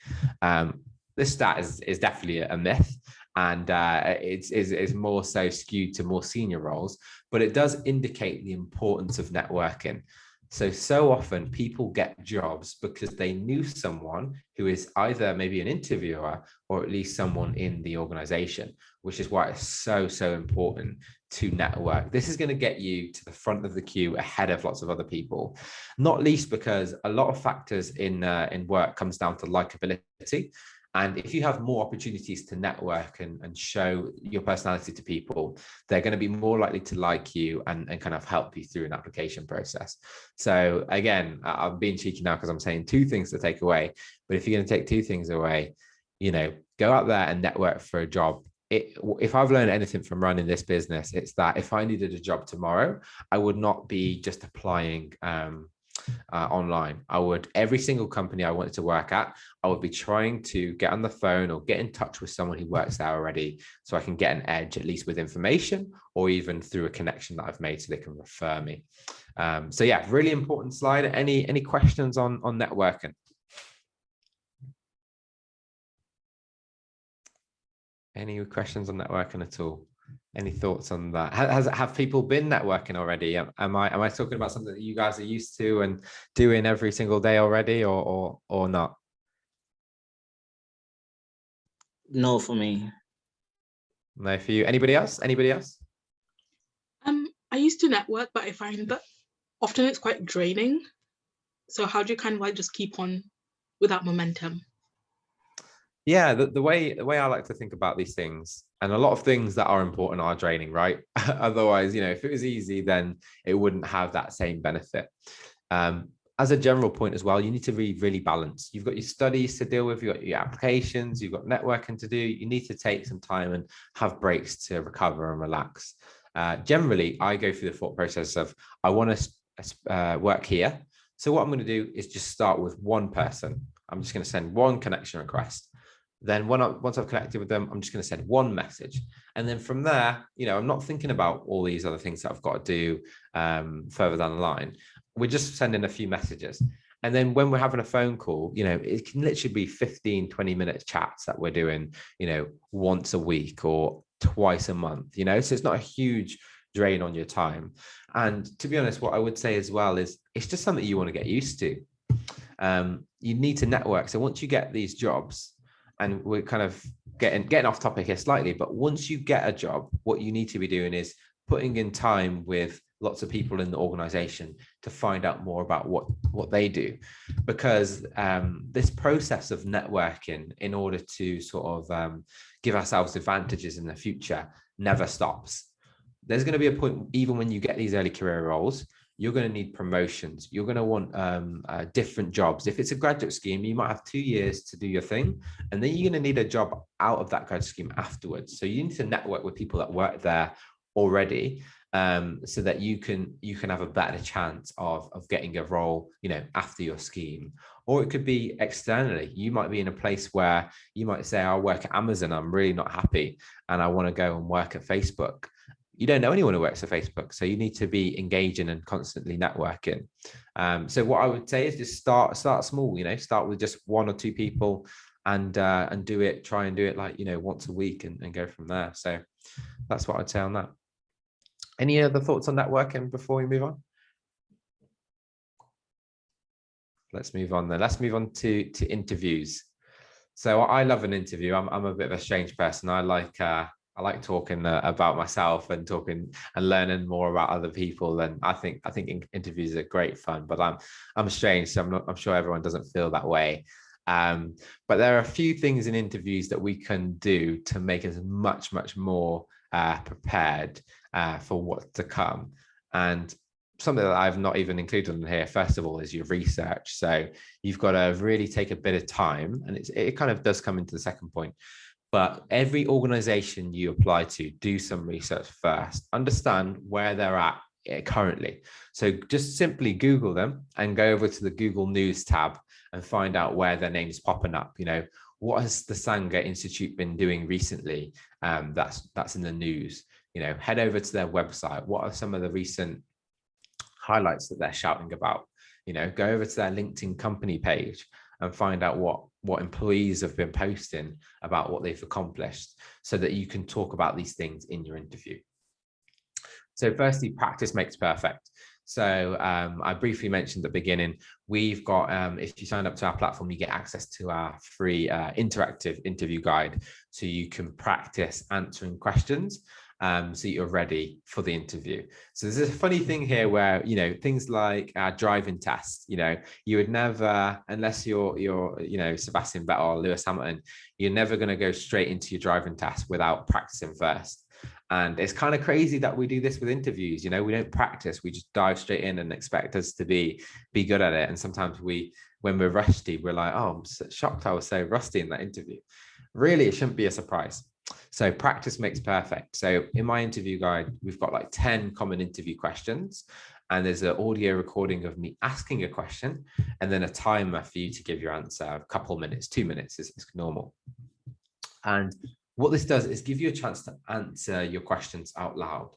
This stat is definitely a myth, and it's more so skewed to more senior roles, but it does indicate the importance of networking. So often people get jobs because they knew someone who is either maybe an interviewer or at least someone in the organization, which is why it's so important to network. This is going to get you to the front of the queue ahead of lots of other people, not least because a lot of factors in work comes down to likability. And if you have more opportunities to network and show your personality to people, they're going to be more likely to like you and kind of help you through an application process. So again, I'm being cheeky now because I'm saying 2 things to take away. But if you're going to take 2 things away, go out there and network for a job. If I've learned anything from running this business, it's that if I needed a job tomorrow, I would not be just applying online. Every single company I wanted to work at, I would be trying to get on the phone or get in touch with someone who works there already, so I can get an edge, at least with information or even through a connection that I've made so they can refer me. So yeah, really important slide. Any questions on networking? Any questions on networking at all? Any thoughts on that? Have people been networking already? Am I talking about something that you guys are used to and doing every single day already, or not? No, for me. No, for you. Anybody else? I used to network, but I find that often it's quite draining. So how do you kind of like just keep on with that momentum? Yeah, the way I like to think about these things, and a lot of things that are important are draining, right? Otherwise, if it was easy, then it wouldn't have that same benefit. As a general point as well, you need to be really balanced. You've got your studies to deal with, you've got your applications, you've got networking to do. You need to take some time and have breaks to recover and relax. Generally, I go through the thought process of, I want to work here. So what I'm going to do is just start with one person. I'm just going to send one connection request. Then once I've connected with them, I'm just going to send one message. And then from there, I'm not thinking about all these other things that I've got to do further down the line. We're just sending a few messages. And then when we're having a phone call, it can literally be 15-20 minute chats that we're doing, once a week or twice a month, so it's not a huge drain on your time. And to be honest, what I would say as well is it's just something you want to get used to. You need to network. So once you get these jobs, and we're kind of getting off topic here slightly, but once you get a job, what you need to be doing is putting in time with lots of people in the organization to find out more about what they do, because this process of networking in order to sort of give ourselves advantages in the future never stops. There's going to be a point, even when you get these early career roles, you're going to need promotions. You're going to want different jobs. If it's a graduate scheme, you might have 2 years to do your thing, and then you're going to need a job out of that graduate scheme afterwards. So you need to network with people that work there already, so that you can have a better chance of getting a role, after your scheme. Or it could be externally. You might be in a place where you might say, I work at Amazon, I'm really not happy, and I want to go and work at Facebook. You don't know anyone who works at Facebook, so you need to be engaging and constantly networking. So what I would say is just start small. Start with just 1 or 2 people, and try and do it like once a week, and go from there. So that's what I'd say on that. Any other thoughts on networking before we move on? Let's move on then. Let's move on to interviews. So I love an interview. I'm a bit of a strange person. I like talking about myself and talking and learning more about other people. And I think interviews are great fun, but I'm strange, so I'm sure everyone doesn't feel that way. But there are a few things in interviews that we can do to make us much more prepared for what's to come. And something that I've not even included in here, first of all, is your research. So you've got to really take a bit of time, and it kind of does come into the second point. But every organization you apply to, do some research first. Understand where they're at currently. So just simply Google them and go over to the Google News tab and find out where their name's popping up. What has the Sanger Institute been doing recently? That's in the news. Head over to their website. What are some of the recent highlights that they're shouting about? Go over to their LinkedIn company page and find out what employees have been posting about what they've accomplished, so that you can talk about these things in your interview. So firstly, practice makes perfect. So I briefly mentioned at the beginning, we've got, if you sign up to our platform, you get access to our free interactive interview guide, so you can practice answering questions, so you're ready for the interview. So there's a funny thing here where, things like driving tests, you would never, unless you're Sebastian Vettel or Lewis Hamilton, you're never going to go straight into your driving test without practicing first. And it's kind of crazy that we do this with interviews. We don't practice, we just dive straight in and expect us to be good at it. And sometimes when we're rusty, we're like, oh, I'm shocked I was so rusty in that interview. Really, it shouldn't be a surprise. So practice makes perfect. So in my interview guide, we've got like 10 common interview questions, and there's an audio recording of me asking a question, and then a timer for you to give your answer. A couple minutes, 2 minutes is normal. And what this does is give you a chance to answer your questions out loud.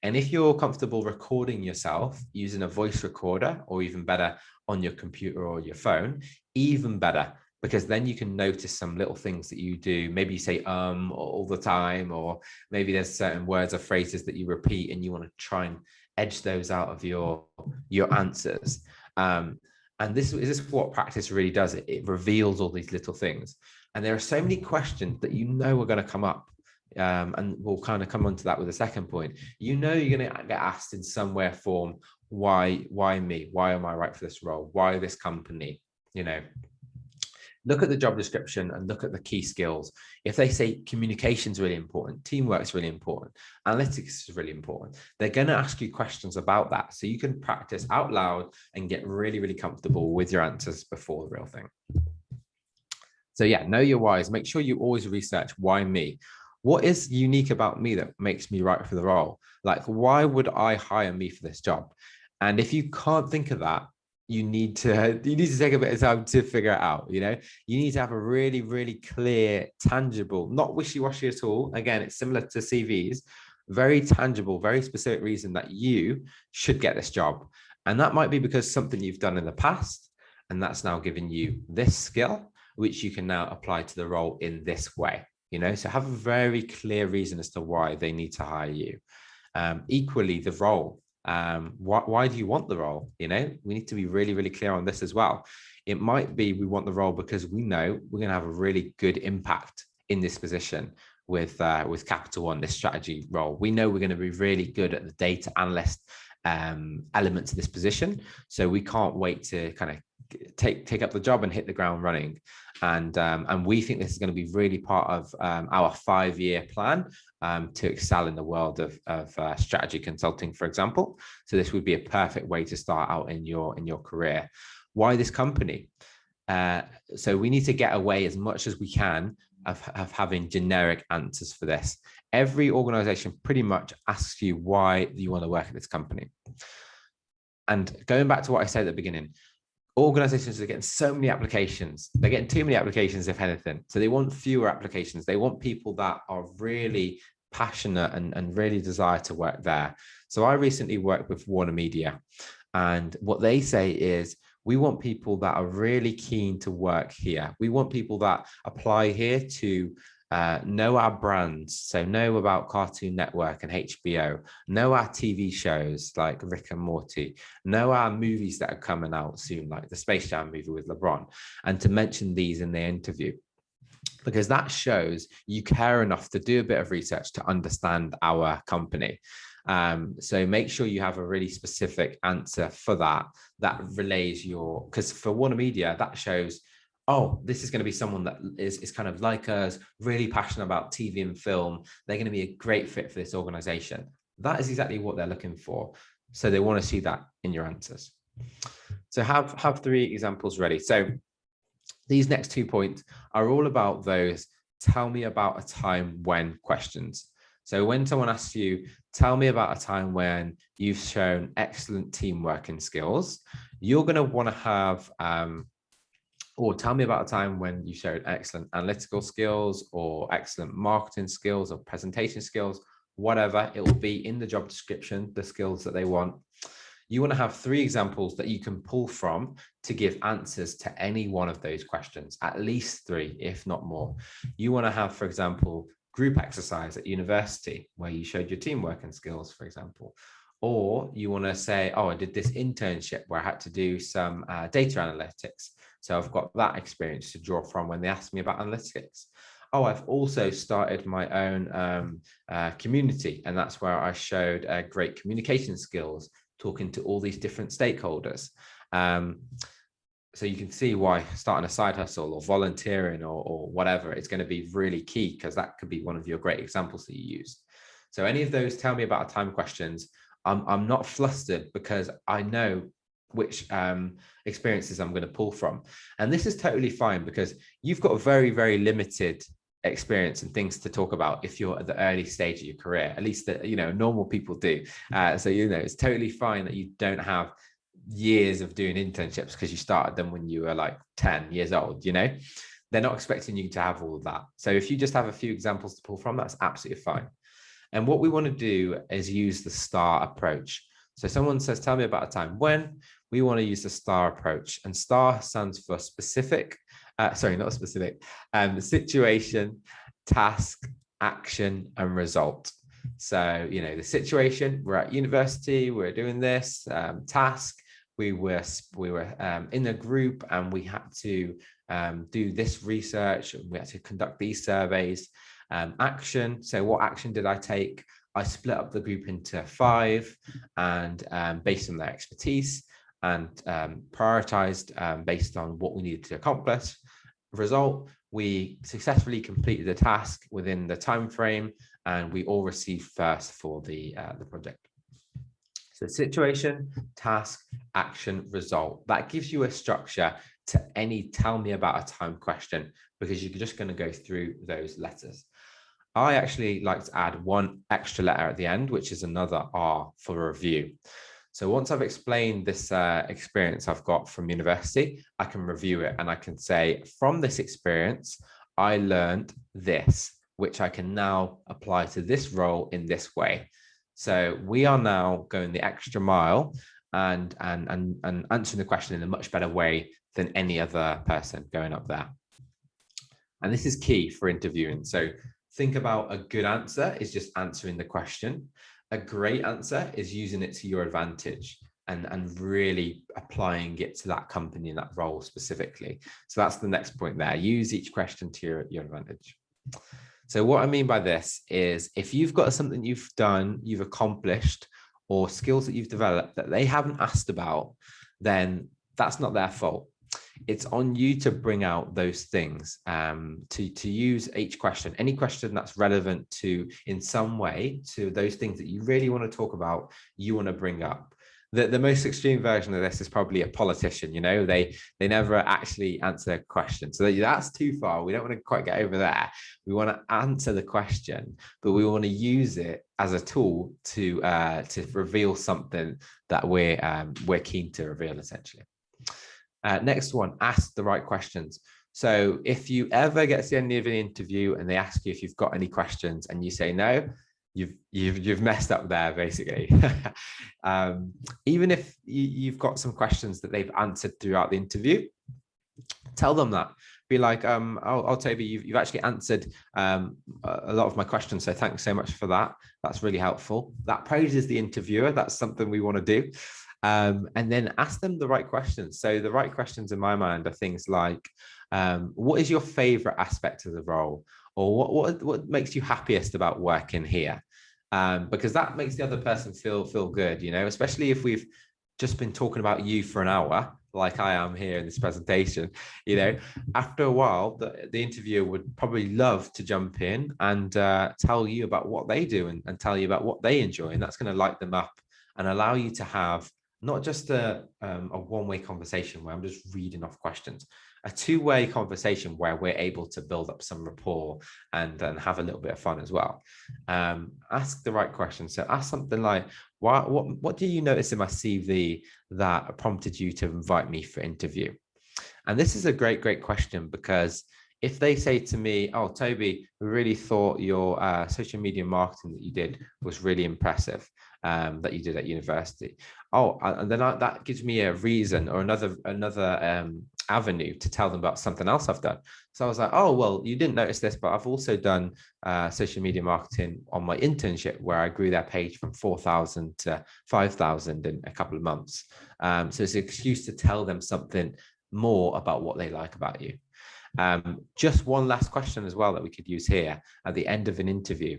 And if you're comfortable recording yourself using a voice recorder, or even better on your computer or your phone, even better, because then you can notice some little things that you do. Maybe you say all the time, or maybe there's certain words or phrases that you repeat and you want to try and edge those out of your answers. And this is what practice really does. It reveals all these little things. And there are so many questions that are going to come up. And we'll kind of come on to that with a second point. You're going to get asked in some way or form, why me? Why am I right for this role? Why this company? Look at the job description and look at the key skills. If they say communication is really important, teamwork is really important, analytics is really important, they're going to ask you questions about that. So you can practice out loud and get really, really comfortable with your answers before the real thing. So yeah, know your whys. Make sure you always research, why me? What is unique about me that makes me right for the role? Like, why would I hire me for this job? And if you can't think of that, you need to take a bit of time to figure it out. You need to have a really, really clear, tangible, not wishy-washy at all. Again, it's similar to CVs, very tangible, very specific reason that you should get this job. And that might be because something you've done in the past, and that's now giving you this skill, which you can now apply to the role in this way. So have a very clear reason as to why they need to hire you. Equally, the role. Why do you want the role? We need to be really, really clear on this as well. It might be we want the role because we know we're going to have a really good impact in this position with Capital One, this strategy role. We know we're going to be really good at the data analyst elements of this position. So we can't wait to kind of take up the job and hit the ground running. And we think this is going to be really part of our 5-year plan to excel in the world of strategy consulting, for example. So this would be a perfect way to start out in your career. Why this company? So we need to get away as much as we can of having generic answers for this. Every organization pretty much asks you why you want to work at this company. And going back to what I said at the beginning, organizations are getting so many applications. They're getting too many applications, if anything. So they want fewer applications. They want people that are really passionate and really desire to work there. So I recently worked with Warner Media, and what they say is, we want people that are really keen to work here. We want people that apply here to know our brands, so know about Cartoon Network and HBO, know our TV shows like Rick and Morty, know our movies that are coming out soon, like the Space Jam movie with LeBron, and to mention these in the interview, because that shows you care enough to do a bit of research to understand our company. So make sure you have a really specific answer for that relays your, because for Warner Media, that shows, oh, this is going to be someone that is kind of like us, really passionate about TV and film. They're going to be a great fit for this organization. That is exactly what they're looking for. So they want to see that in your answers. So have 3 examples ready. So these next 2 points are all about those tell me about a time when questions. So when someone asks you, tell me about a time when you've shown excellent teamwork and skills, you're going to want to have, or tell me about a time when you showed excellent analytical skills or excellent marketing skills or presentation skills, whatever, it will be in the job description, the skills that they want. You want to have 3 examples that you can pull from to give answers to any one of those questions, at least 3, if not more. You want to have, for example, group exercise at university where you showed your teamwork and skills, for example. Or you want to say, oh, I did this internship where I had to do some data analytics. So I've got that experience to draw from when they ask me about analytics. Oh, I've also started my own community, and that's where I showed great communication skills, talking to all these different stakeholders. So you can see why starting a side hustle or volunteering or whatever, it's going to be really key, because that could be one of your great examples that you use. So any of those tell me about a time questions, I'm not flustered because I know which experiences I'm going to pull from. And this is totally fine, because you've got a very, very limited experience and things to talk about if you're at the early stage of your career, at least that, normal people do. So, it's totally fine that you don't have years of doing internships because you started them when you were like 10 years old. They're not expecting you to have all of that. So if you just have a few examples to pull from, that's absolutely fine. And what we want to do is use the STAR approach. So someone says, tell me about a time when, we want to use the STAR approach, and STAR stands for specific, not specific, situation, task, action, and result. So, the situation, we're at university, we're doing this, task, we were in a group and we had to do this research, and we had to conduct these surveys. Action, so what action did I take? I split up the group into 5 and based on their expertise, and prioritized based on what we needed to accomplish. Result, we successfully completed the task within the time frame, and we all received first for the project. So situation, task, action, result. That gives you a structure to any tell me about a time question, because you're just going to go through those letters. I actually like to add one extra letter at the end, which is another R for review. So once I've explained this experience I've got from university, I can review it and I can say, from this experience, I learned this, which I can now apply to this role in this way. So we are now going the extra mile and answering the question in a much better way than any other person going up there. And this is key for interviewing. So think about a good answer is just answering the question. A great answer is using it to your advantage. and really applying it to that company and that role specifically. So that's the next point there. Use each question to your advantage. So what I mean by this is, if you've got something you've done, you've accomplished, or skills that you've developed that they haven't asked about, then that's not their fault. It's on you to bring out those things, to use each question, any question that's relevant to, in some way, to those things that you really want to talk about, you want to bring up. The most extreme version of this is probably a politician. They never actually answer a question. So that's too far. We don't want to quite get over there. We want to answer the question, but we want to use it as a tool to reveal something that we're keen to reveal, essentially. Next one, ask the right questions. So if you ever get to the end of an interview and they ask you if you've got any questions and you say no, you've messed up there, basically. Even if you've got some questions that they've answered throughout the interview, tell them that. Be like, oh, Toby, you've actually answered a lot of my questions, so thanks so much for that. That's really helpful. That praises the interviewer. That's something we want to do. And then ask them the right questions. So the right questions in my mind are things like, what is your favorite aspect of the role? Or what makes you happiest about working here? Because that makes the other person feel good, especially if we've just been talking about you for an hour, like I am here in this presentation. After a while, the interviewer would probably love to jump in and tell you about what they do and tell you about what they enjoy. And that's going to light them up and allow you to have not just a one-way conversation where I'm just reading off questions, a two-way conversation where we're able to build up some rapport and have a little bit of fun as well. Ask the right questions. So ask something like, what do you notice in my CV that prompted you to invite me for interview? And this is a great question, because if they say to me, oh, Toby, we really thought your social media marketing that you did was really impressive, that you did at university. Oh, and then that gives me a reason or another avenue to tell them about something else I've done. So I was like, oh, well, you didn't notice this, but I've also done social media marketing on my internship, where I grew their page from 4,000 to 5,000 in a couple of months. So it's an excuse to tell them something more about what they like about you. Just one last question as well that we could use here at the end of an interview,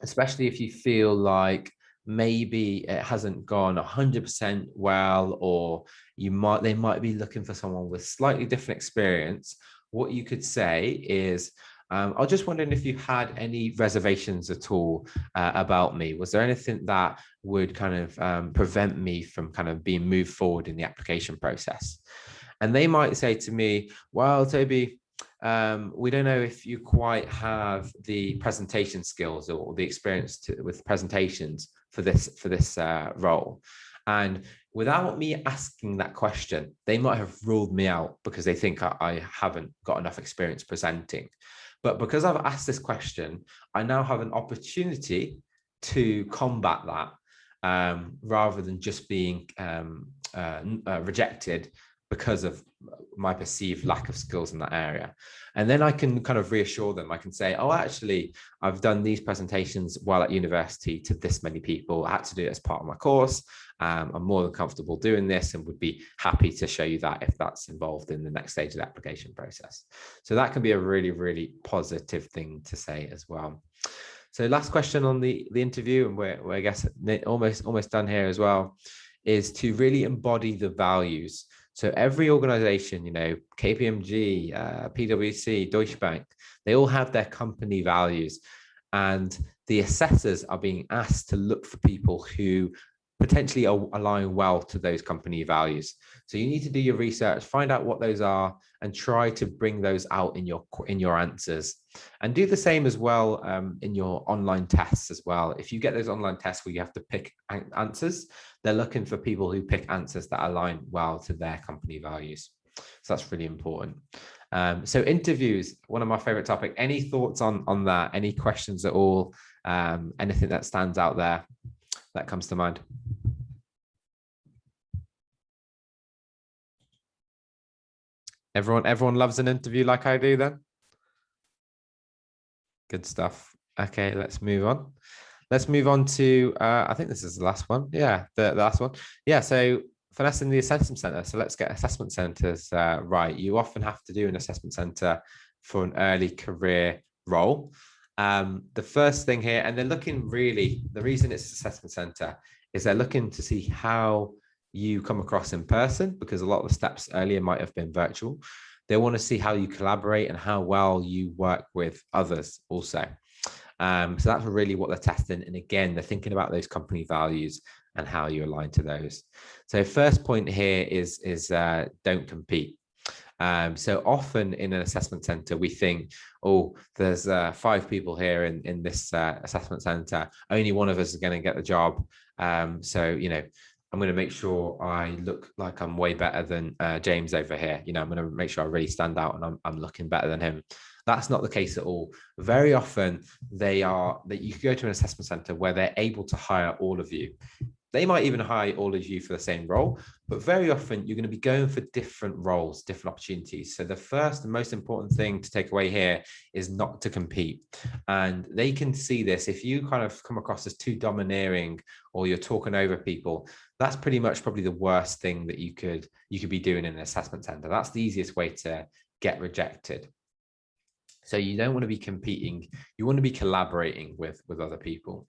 especially if you feel like maybe it hasn't gone 100% well, or they might be looking for someone with slightly different experience. What you could say is, I was just wondering if you had any reservations at all about me. Was there anything that would kind of prevent me from kind of being moved forward in the application process? And they might say to me, well, Toby, we don't know if you quite have the presentation skills or the experience with presentations for this role. And without me asking that question, they might have ruled me out because they think I haven't got enough experience presenting. But because I've asked this question, I now have an opportunity to combat that, rather than just being rejected because of my perceived lack of skills in that area. And then I can kind of reassure them. I can say, oh, actually, I've done these presentations while at university to this many people. I had to do it as part of my course. I'm more than comfortable doing this and would be happy to show you that if that's involved in the next stage of the application process. So that can be a really, really positive thing to say as well. So last question on the interview, and we're I guess almost done here as well, is to really embody the values. So every organization, KPMG, PwC, Deutsche Bank, they all have their company values, and the assessors are being asked to look for people who potentially align well to those company values. So you need to do your research, find out what those are, and try to bring those out in your answers. And do the same as well in your online tests as well. If you get those online tests where you have to pick answers, they're looking for people who pick answers that align well to their company values. So that's really important. So interviews, one of my favorite topics. Any thoughts on that? Any questions at all? Anything that stands out there that comes to mind? Everyone loves an interview like I do then? Good stuff. Okay, let's move on. let's move on to, I think this is the last one. Yeah, the last one. Yeah, so finessing the assessment center. So let's get assessment centers right. You often have to do an assessment center for an early career role. The first thing here, and they're looking really, the reason it's assessment center is they're looking to see how you come across in person, because a lot of the steps earlier might have been virtual. They want to see how you collaborate and how well you work with others also. So that's really what they're testing. And again, they're thinking about those company values and how you align to those. So first point here is don't compete. So often in an assessment center, we think, oh, there's 5 people here in this assessment center. Only one of us is going to get the job. So, you know, I'm going to make sure I look like I'm way better than James over here. You know, I'm going to make sure I really stand out and I'm looking better than him. That's not the case at all. Very often that you could go to an assessment center where they're able to hire all of you. They might even hire all of you for the same role, but very often you're going to be going for different roles, different opportunities. So the first and most important thing to take away here is not to compete. And they can see this. If you kind of come across as too domineering or you're talking over people, that's pretty much probably the worst thing that you could be doing in an assessment center. That's the easiest way to get rejected. So you don't want to be competing. You want to be collaborating with other people.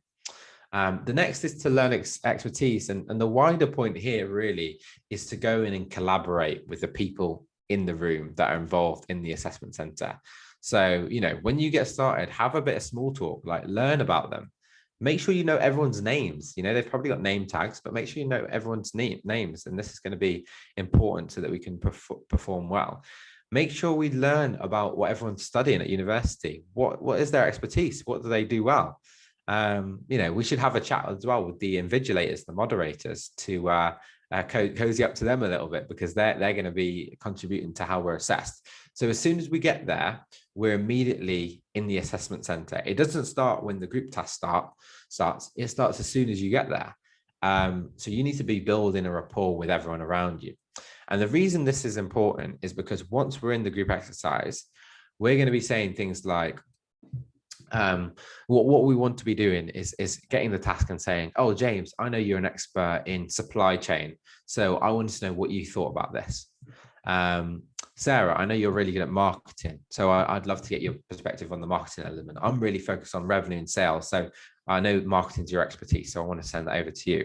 The next is to learn expertise. And the wider point here really is to go in and collaborate with the people in the room that are involved in the assessment center. So, you know, when you get started, have a bit of small talk, like learn about them. Make sure you know everyone's names. You know, they've probably got name tags, but make sure you know everyone's names. And this is going to be important so that we can perform well. Make sure we learn about what everyone's studying at university. What is their expertise? What do they do well? You know, we should have a chat as well with the invigilators, the moderators, to cozy up to them a little bit, because they're going to be contributing to how we're assessed. So as soon as we get there, we're immediately in the assessment center. It doesn't start when the group task starts. It starts as soon as you get there. So you need to be building a rapport with everyone around you. And the reason this is important is because once we're in the group exercise, we're going to be saying things like, what we want to be doing is getting the task and saying, oh, James, I know you're an expert in supply chain, so I wanted to know what you thought about this. Sarah, I know you're really good at marketing, so I'd love to get your perspective on the marketing element. I'm really focused on revenue and sales, so I know marketing is your expertise, so I want to send that over to you.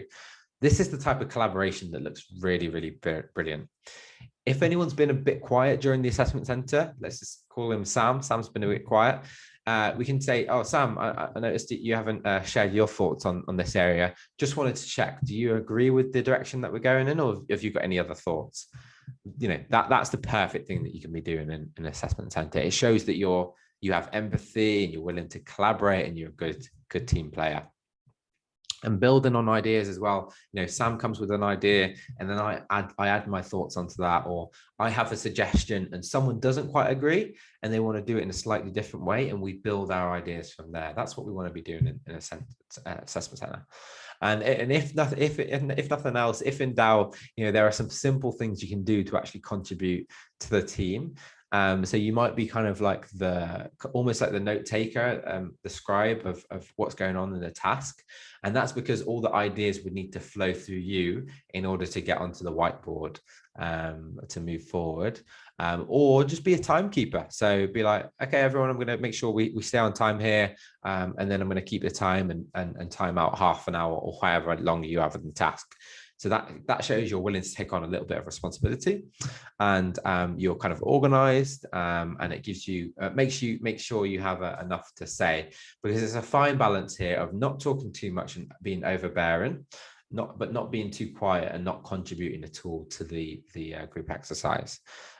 This is the type of collaboration that looks really, really brilliant. If anyone's been a bit quiet during the assessment center, let's just call him Sam. Sam's been a bit quiet. We can say, oh, Sam, I noticed that you haven't shared your thoughts on this area. Just wanted to check, do you agree with the direction that we're going in, or have you got any other thoughts? You know, that's the perfect thing that you can be doing in an assessment center. It shows that you have empathy and you're willing to collaborate and you're a good team player. And building on ideas as well. You know, Sam comes with an idea and then I add my thoughts onto that, or I have a suggestion and someone doesn't quite agree and they want to do it in a slightly different way, and we build our ideas from there. That's what we want to be doing in an assessment center. And if nothing else, if in doubt, you know, there are some simple things you can do to actually contribute to the team. So you might be kind of like almost like the note taker, the scribe of what's going on in the task. And that's because all the ideas would need to flow through you in order to get onto the whiteboard to move forward. Or just be a timekeeper. So be like, okay, everyone, I'm going to make sure we stay on time here. And then I'm going to keep the time and time out half an hour or however long you have in the task. So that shows you're willing to take on a little bit of responsibility, and you're kind of organized, and it gives you make sure you have enough to say, because there's a fine balance here of not talking too much and being overbearing, but not being too quiet and not contributing at all to the group exercise.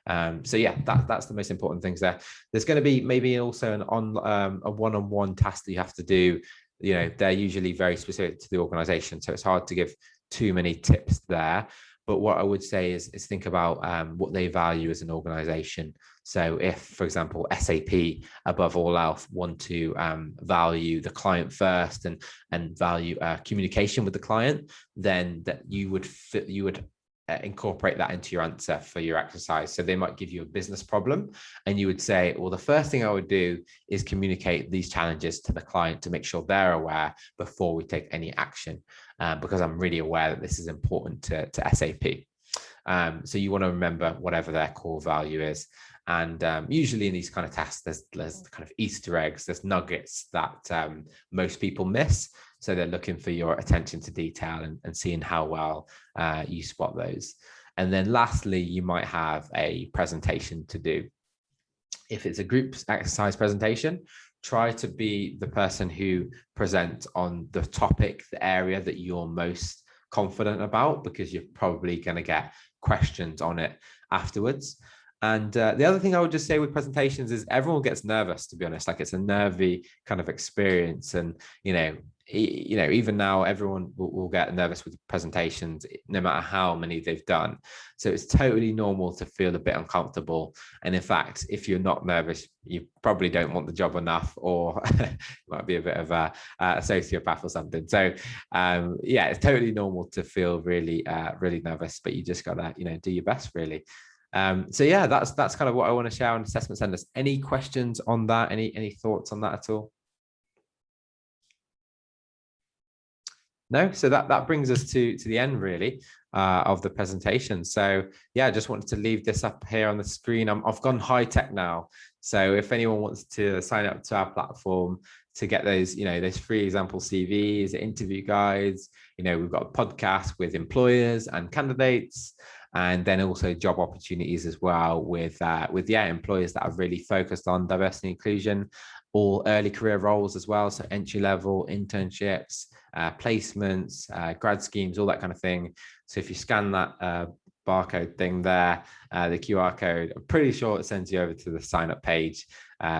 So yeah, that's the most important things there. There's going to be maybe also a one-on-one task that you have to do. You know, they're usually very specific to the organization, so it's hard to give too many tips there. But what I would say is think about what they value as an organization. So if, for example, SAP above all else want to value the client first and value communication with the client, then that you would incorporate that into your answer for your exercise. So they might give you a business problem and you would say, well, the first thing I would do is communicate these challenges to the client to make sure they're aware before we take any action, because I'm really aware that this is important to SAP. So you want to remember whatever their core value is. And usually in these kind of tests, there's kind of Easter eggs, there's nuggets that most people miss. So they're looking for your attention to detail and seeing how well you spot those. And then lastly, you might have a presentation to do. If it's a group exercise presentation, try to be the person who presents on the topic, the area that you're most confident about, because you're probably going to get questions on it afterwards. And the other thing I would just say with presentations is everyone gets nervous, to be honest. Like, it's a nervy kind of experience. And, even now everyone will get nervous with presentations, no matter how many they've done. So it's totally normal to feel a bit uncomfortable. And in fact, if you're not nervous, you probably don't want the job enough, or you might be a bit of a sociopath or something. So it's totally normal to feel really nervous, but you just gotta, do your best, really. That's kind of what I want to share on assessment centers. Any questions on that? Any thoughts on that at all? No? So that brings us to the end, really, of the presentation. So I just wanted to leave this up here on the screen. I've gone high tech now. So if anyone wants to sign up to our platform to get those, those free example CVs, interview guides, we've got a podcast with employers and candidates, and then also job opportunities as well with employers that are really focused on diversity and inclusion, all early career roles as well. So entry level, internships, placements, grad schemes, all that kind of thing. So if you scan that barcode thing there, the QR code, I'm pretty sure it sends you over to the sign up page.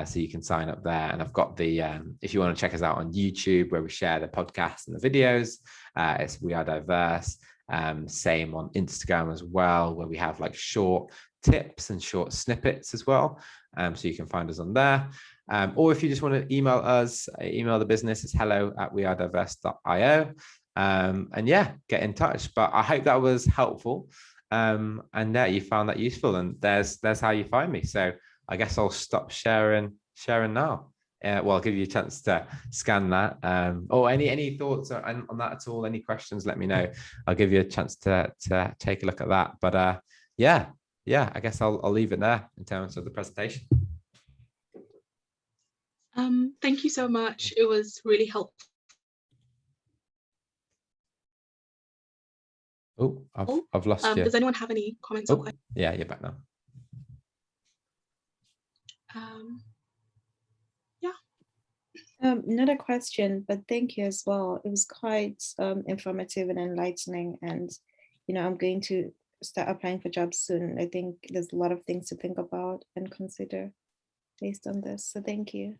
So you can sign up there. And I've got the, if you want to check us out on YouTube, where we share the podcast and the videos, it's We Are Diverse. Same on Instagram as well, where we have like short tips and short snippets as well. So you can find us on there. Or if you just want to email us, email the business, it's hello@wearediverse.io. And get in touch. But I hope that was helpful. And you found that useful. And there's how you find me. So I guess I'll stop sharing now. I'll give you a chance to scan that. Or any thoughts on that at all? Any questions? Let me know. I'll give you a chance to take a look at that. But I guess I'll leave it there in terms of the presentation. Thank you so much. It was really helpful. Oh, I've lost you. Does anyone have any comments or questions? Yeah, you're back now. Not a question, but thank you as well. It was quite informative and enlightening, and I'm going to start applying for jobs soon. I think there's a lot of things to think about and consider based on this. So thank you.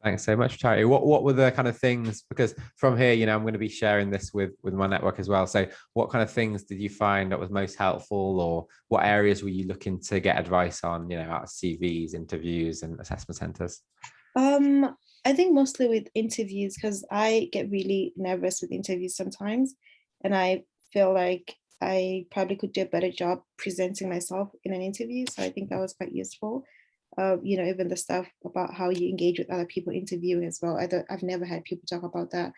Thanks so much, Charity. What were the kind of things, because from here, I'm going to be sharing this with my network as well. So what kind of things did you find that was most helpful, or what areas were you looking to get advice on, out of CVs, interviews and assessment centers? I think mostly with interviews, because I get really nervous with interviews sometimes, and I feel like I probably could do a better job presenting myself in an interview. So I think that was quite useful. Even the stuff about how you engage with other people interviewing as well. I've never had people talk about that,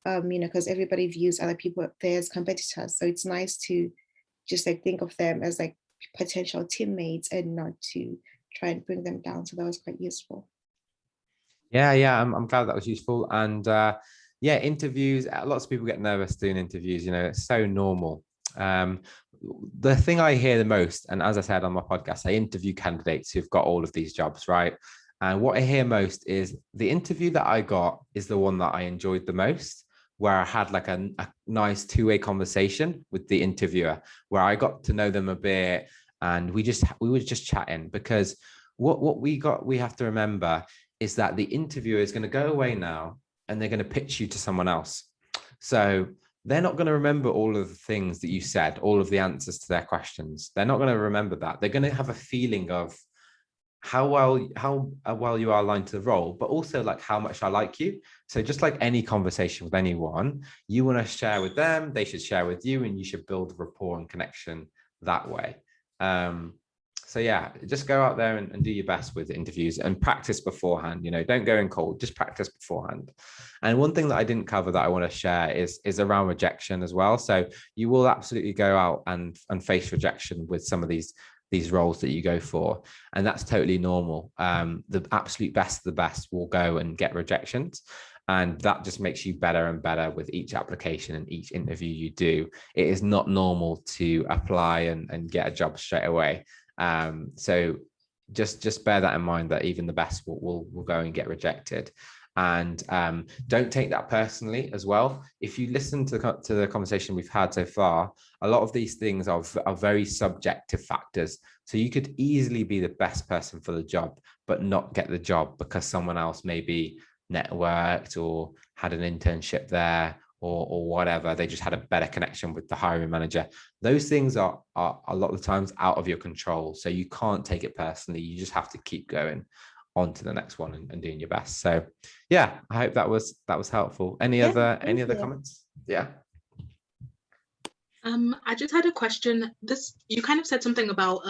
because everybody views other people there as competitors. So it's nice to just think of them as potential teammates and not to try and bring them down. So that was quite useful. Yeah, I'm glad that was useful. And interviews, lots of people get nervous doing interviews, it's so normal. The thing I hear the most, and as I said on my podcast, I interview candidates who've got all of these jobs, right? And what I hear most is the interview that I got is the one that I enjoyed the most, where I had a nice two-way conversation with the interviewer, where I got to know them a bit, and we were just chatting. Because what we have to remember is that the interviewer is going to go away now and they're going to pitch you to someone else. So they're not going to remember all of the things that you said, all of the answers to their questions. They're not going to remember that. They're going to have a feeling of how well you are aligned to the role, but also like how much I like you. So just like any conversation with anyone, you want to share with them, they should share with you, and you should build rapport and connection that way. So yeah, just go out there and do your best with interviews and practice beforehand. Don't go in cold, just practice beforehand. And one thing that I didn't cover that I want to share is around rejection as well. So you will absolutely go out and face rejection with some of these roles that you go for, and that's totally normal. The absolute best of the best will go and get rejections, and that just makes you better and better with each application and each interview you do. It is not normal to apply and get a job straight away. So just bear that in mind, that even the best will go and get rejected. And don't take that personally as well. If you listen to the conversation we've had so far, a lot of these things are very subjective factors. So you could easily be the best person for the job, but not get the job because someone else maybe networked or had an internship there or whatever. They just had a better connection with the hiring manager. Those things are a lot of the times out of your control. So you can't take it personally. You just have to keep going on to the next one and doing your best. So yeah, I hope that was helpful. Any other comments? Yeah. I just had a question. You kind of said something about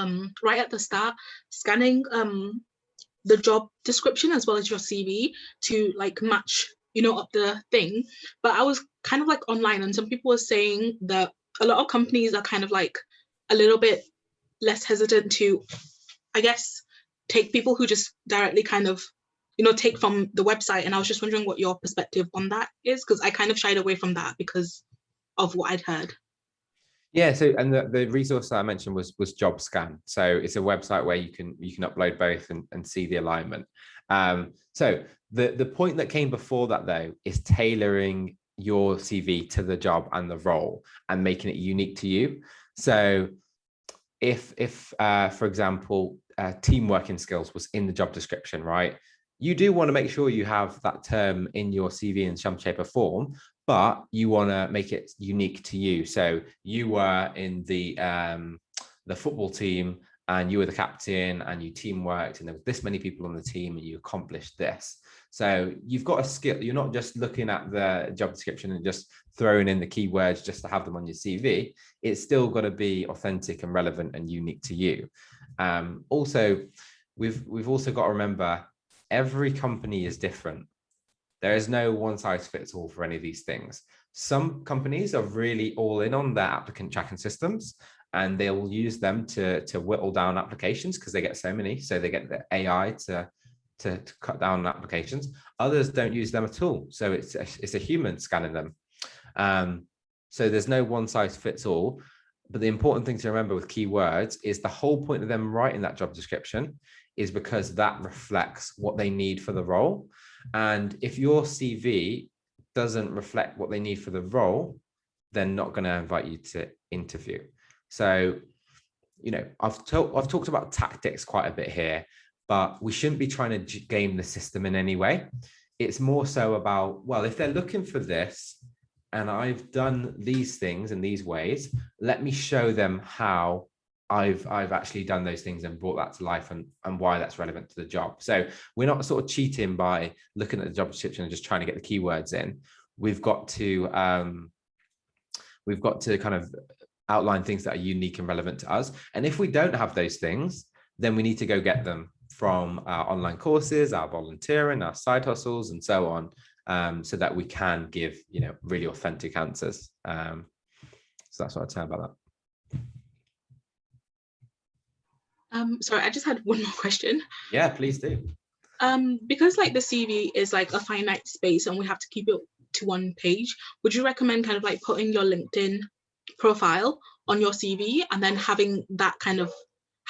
right at the start, scanning the job description as well as your CV to like match, up the thing. But I was kind of like online, and some people were saying that a lot of companies are kind of like a little bit less hesitant to, I guess, take people who just directly kind of, take from the website. And I was just wondering what your perspective on that is, because I kind of shied away from that because of what I'd heard. Yeah, so and the resource that I mentioned was JobScan. So it's a website where you can upload both and see the alignment. So the point that came before that though is tailoring your CV to the job and the role and making it unique to you. So if for example, team working skills was in the job description, right? You do want to make sure you have that term in your CV in some shape or form, but you want to make it unique to you. So you were in the football team and you were the captain and you teamworked and there was this many people on the team and you accomplished this. So you've got a skill. You're not just looking at the job description and just throwing in the keywords just to have them on your CV. It's still got to be authentic and relevant and unique to you. Also, we've also got to remember every company is different. There is no one size fits all for any of these things. Some companies are really all in on their applicant tracking systems and they'll use them to whittle down applications because they get so many. So they get the AI to cut down on applications. Others don't use them at all. So it's a human scanning them. So there's no one size fits all. But the important thing to remember with keywords is the whole point of them writing that job description is because that reflects what they need for the role. And if your CV doesn't reflect what they need for the role, they're not going to invite you to interview. So, I've talked about tactics quite a bit here, but we shouldn't be trying to game the system in any way. It's more so about, well, if they're looking for this and I've done these things in these ways, let me show them how I've actually done those things and brought that to life and why that's relevant to the job. So we're not sort of cheating by looking at the job description and just trying to get the keywords in. We've got to kind of outline things that are unique and relevant to us. And if we don't have those things, then we need to go get them from our online courses, our volunteering, our side hustles, and so on, so that we can give, really authentic answers. So that's what I'd say about that. Sorry, I just had one more question. Yeah, please do. Because like the CV is like a finite space and we have to keep it to one page, would you recommend kind of like putting your LinkedIn profile on your CV and then having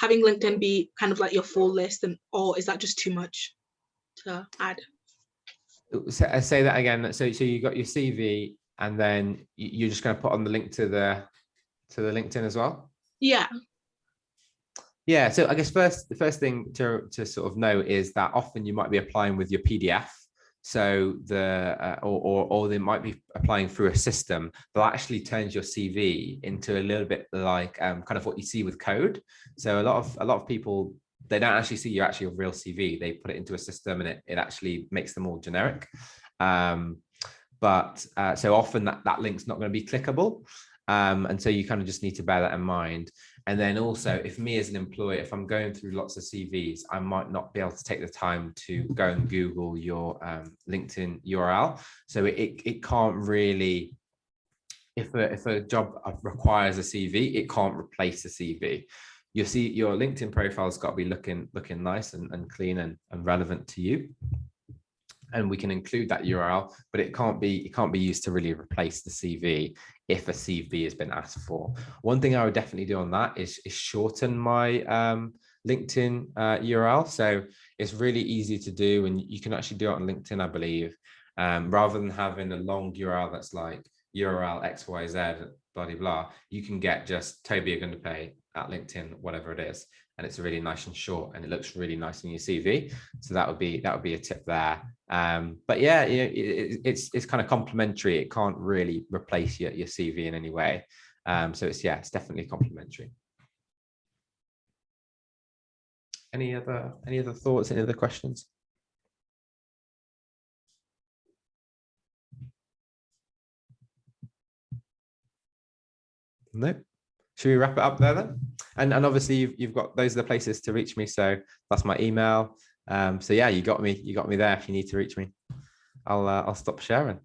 LinkedIn be kind of like your full list, or is that just too much to add? Say that again. So you got your CV and then you're just going to put on the link to the LinkedIn as well? Yeah. Yeah, so I guess the first thing to sort of know is that often you might be applying with your PDF. So or they might be applying through a system that actually turns your CV into a little bit like kind of what you see with code. So a lot of people they don't actually see your real CV. They put it into a system and it actually makes them all generic. But so often that link's not going to be clickable. And so you kind of just need to bear that in mind. And then also, if me as an employer, if I'm going through lots of CVs, I might not be able to take the time to go and Google your LinkedIn URL. So it can't really, if a job requires a CV, it can't replace a CV. Your LinkedIn profile's got to be looking nice and clean and relevant to you. And we can include that URL, but it can't be used to really replace the CV if a CV has been asked for. One thing I would definitely do on that is shorten my LinkedIn URL. So it's really easy to do, and you can actually do it on LinkedIn, I believe, rather than having a long URL that's like URL XYZ, blah, blah, blah. You can get just Tobi Ogundipe at LinkedIn, whatever it is. And it's really nice and short, and it looks really nice in your CV. So that would be a tip there. But yeah, it's kind of complementary. It can't really replace your CV in any way. So it's definitely complementary. Any other thoughts? Any other questions? Nope. Should we wrap it up there then? And obviously you've got, those are the places to reach me. So that's my email. So yeah, you got me there if you need to reach me. I'll stop sharing.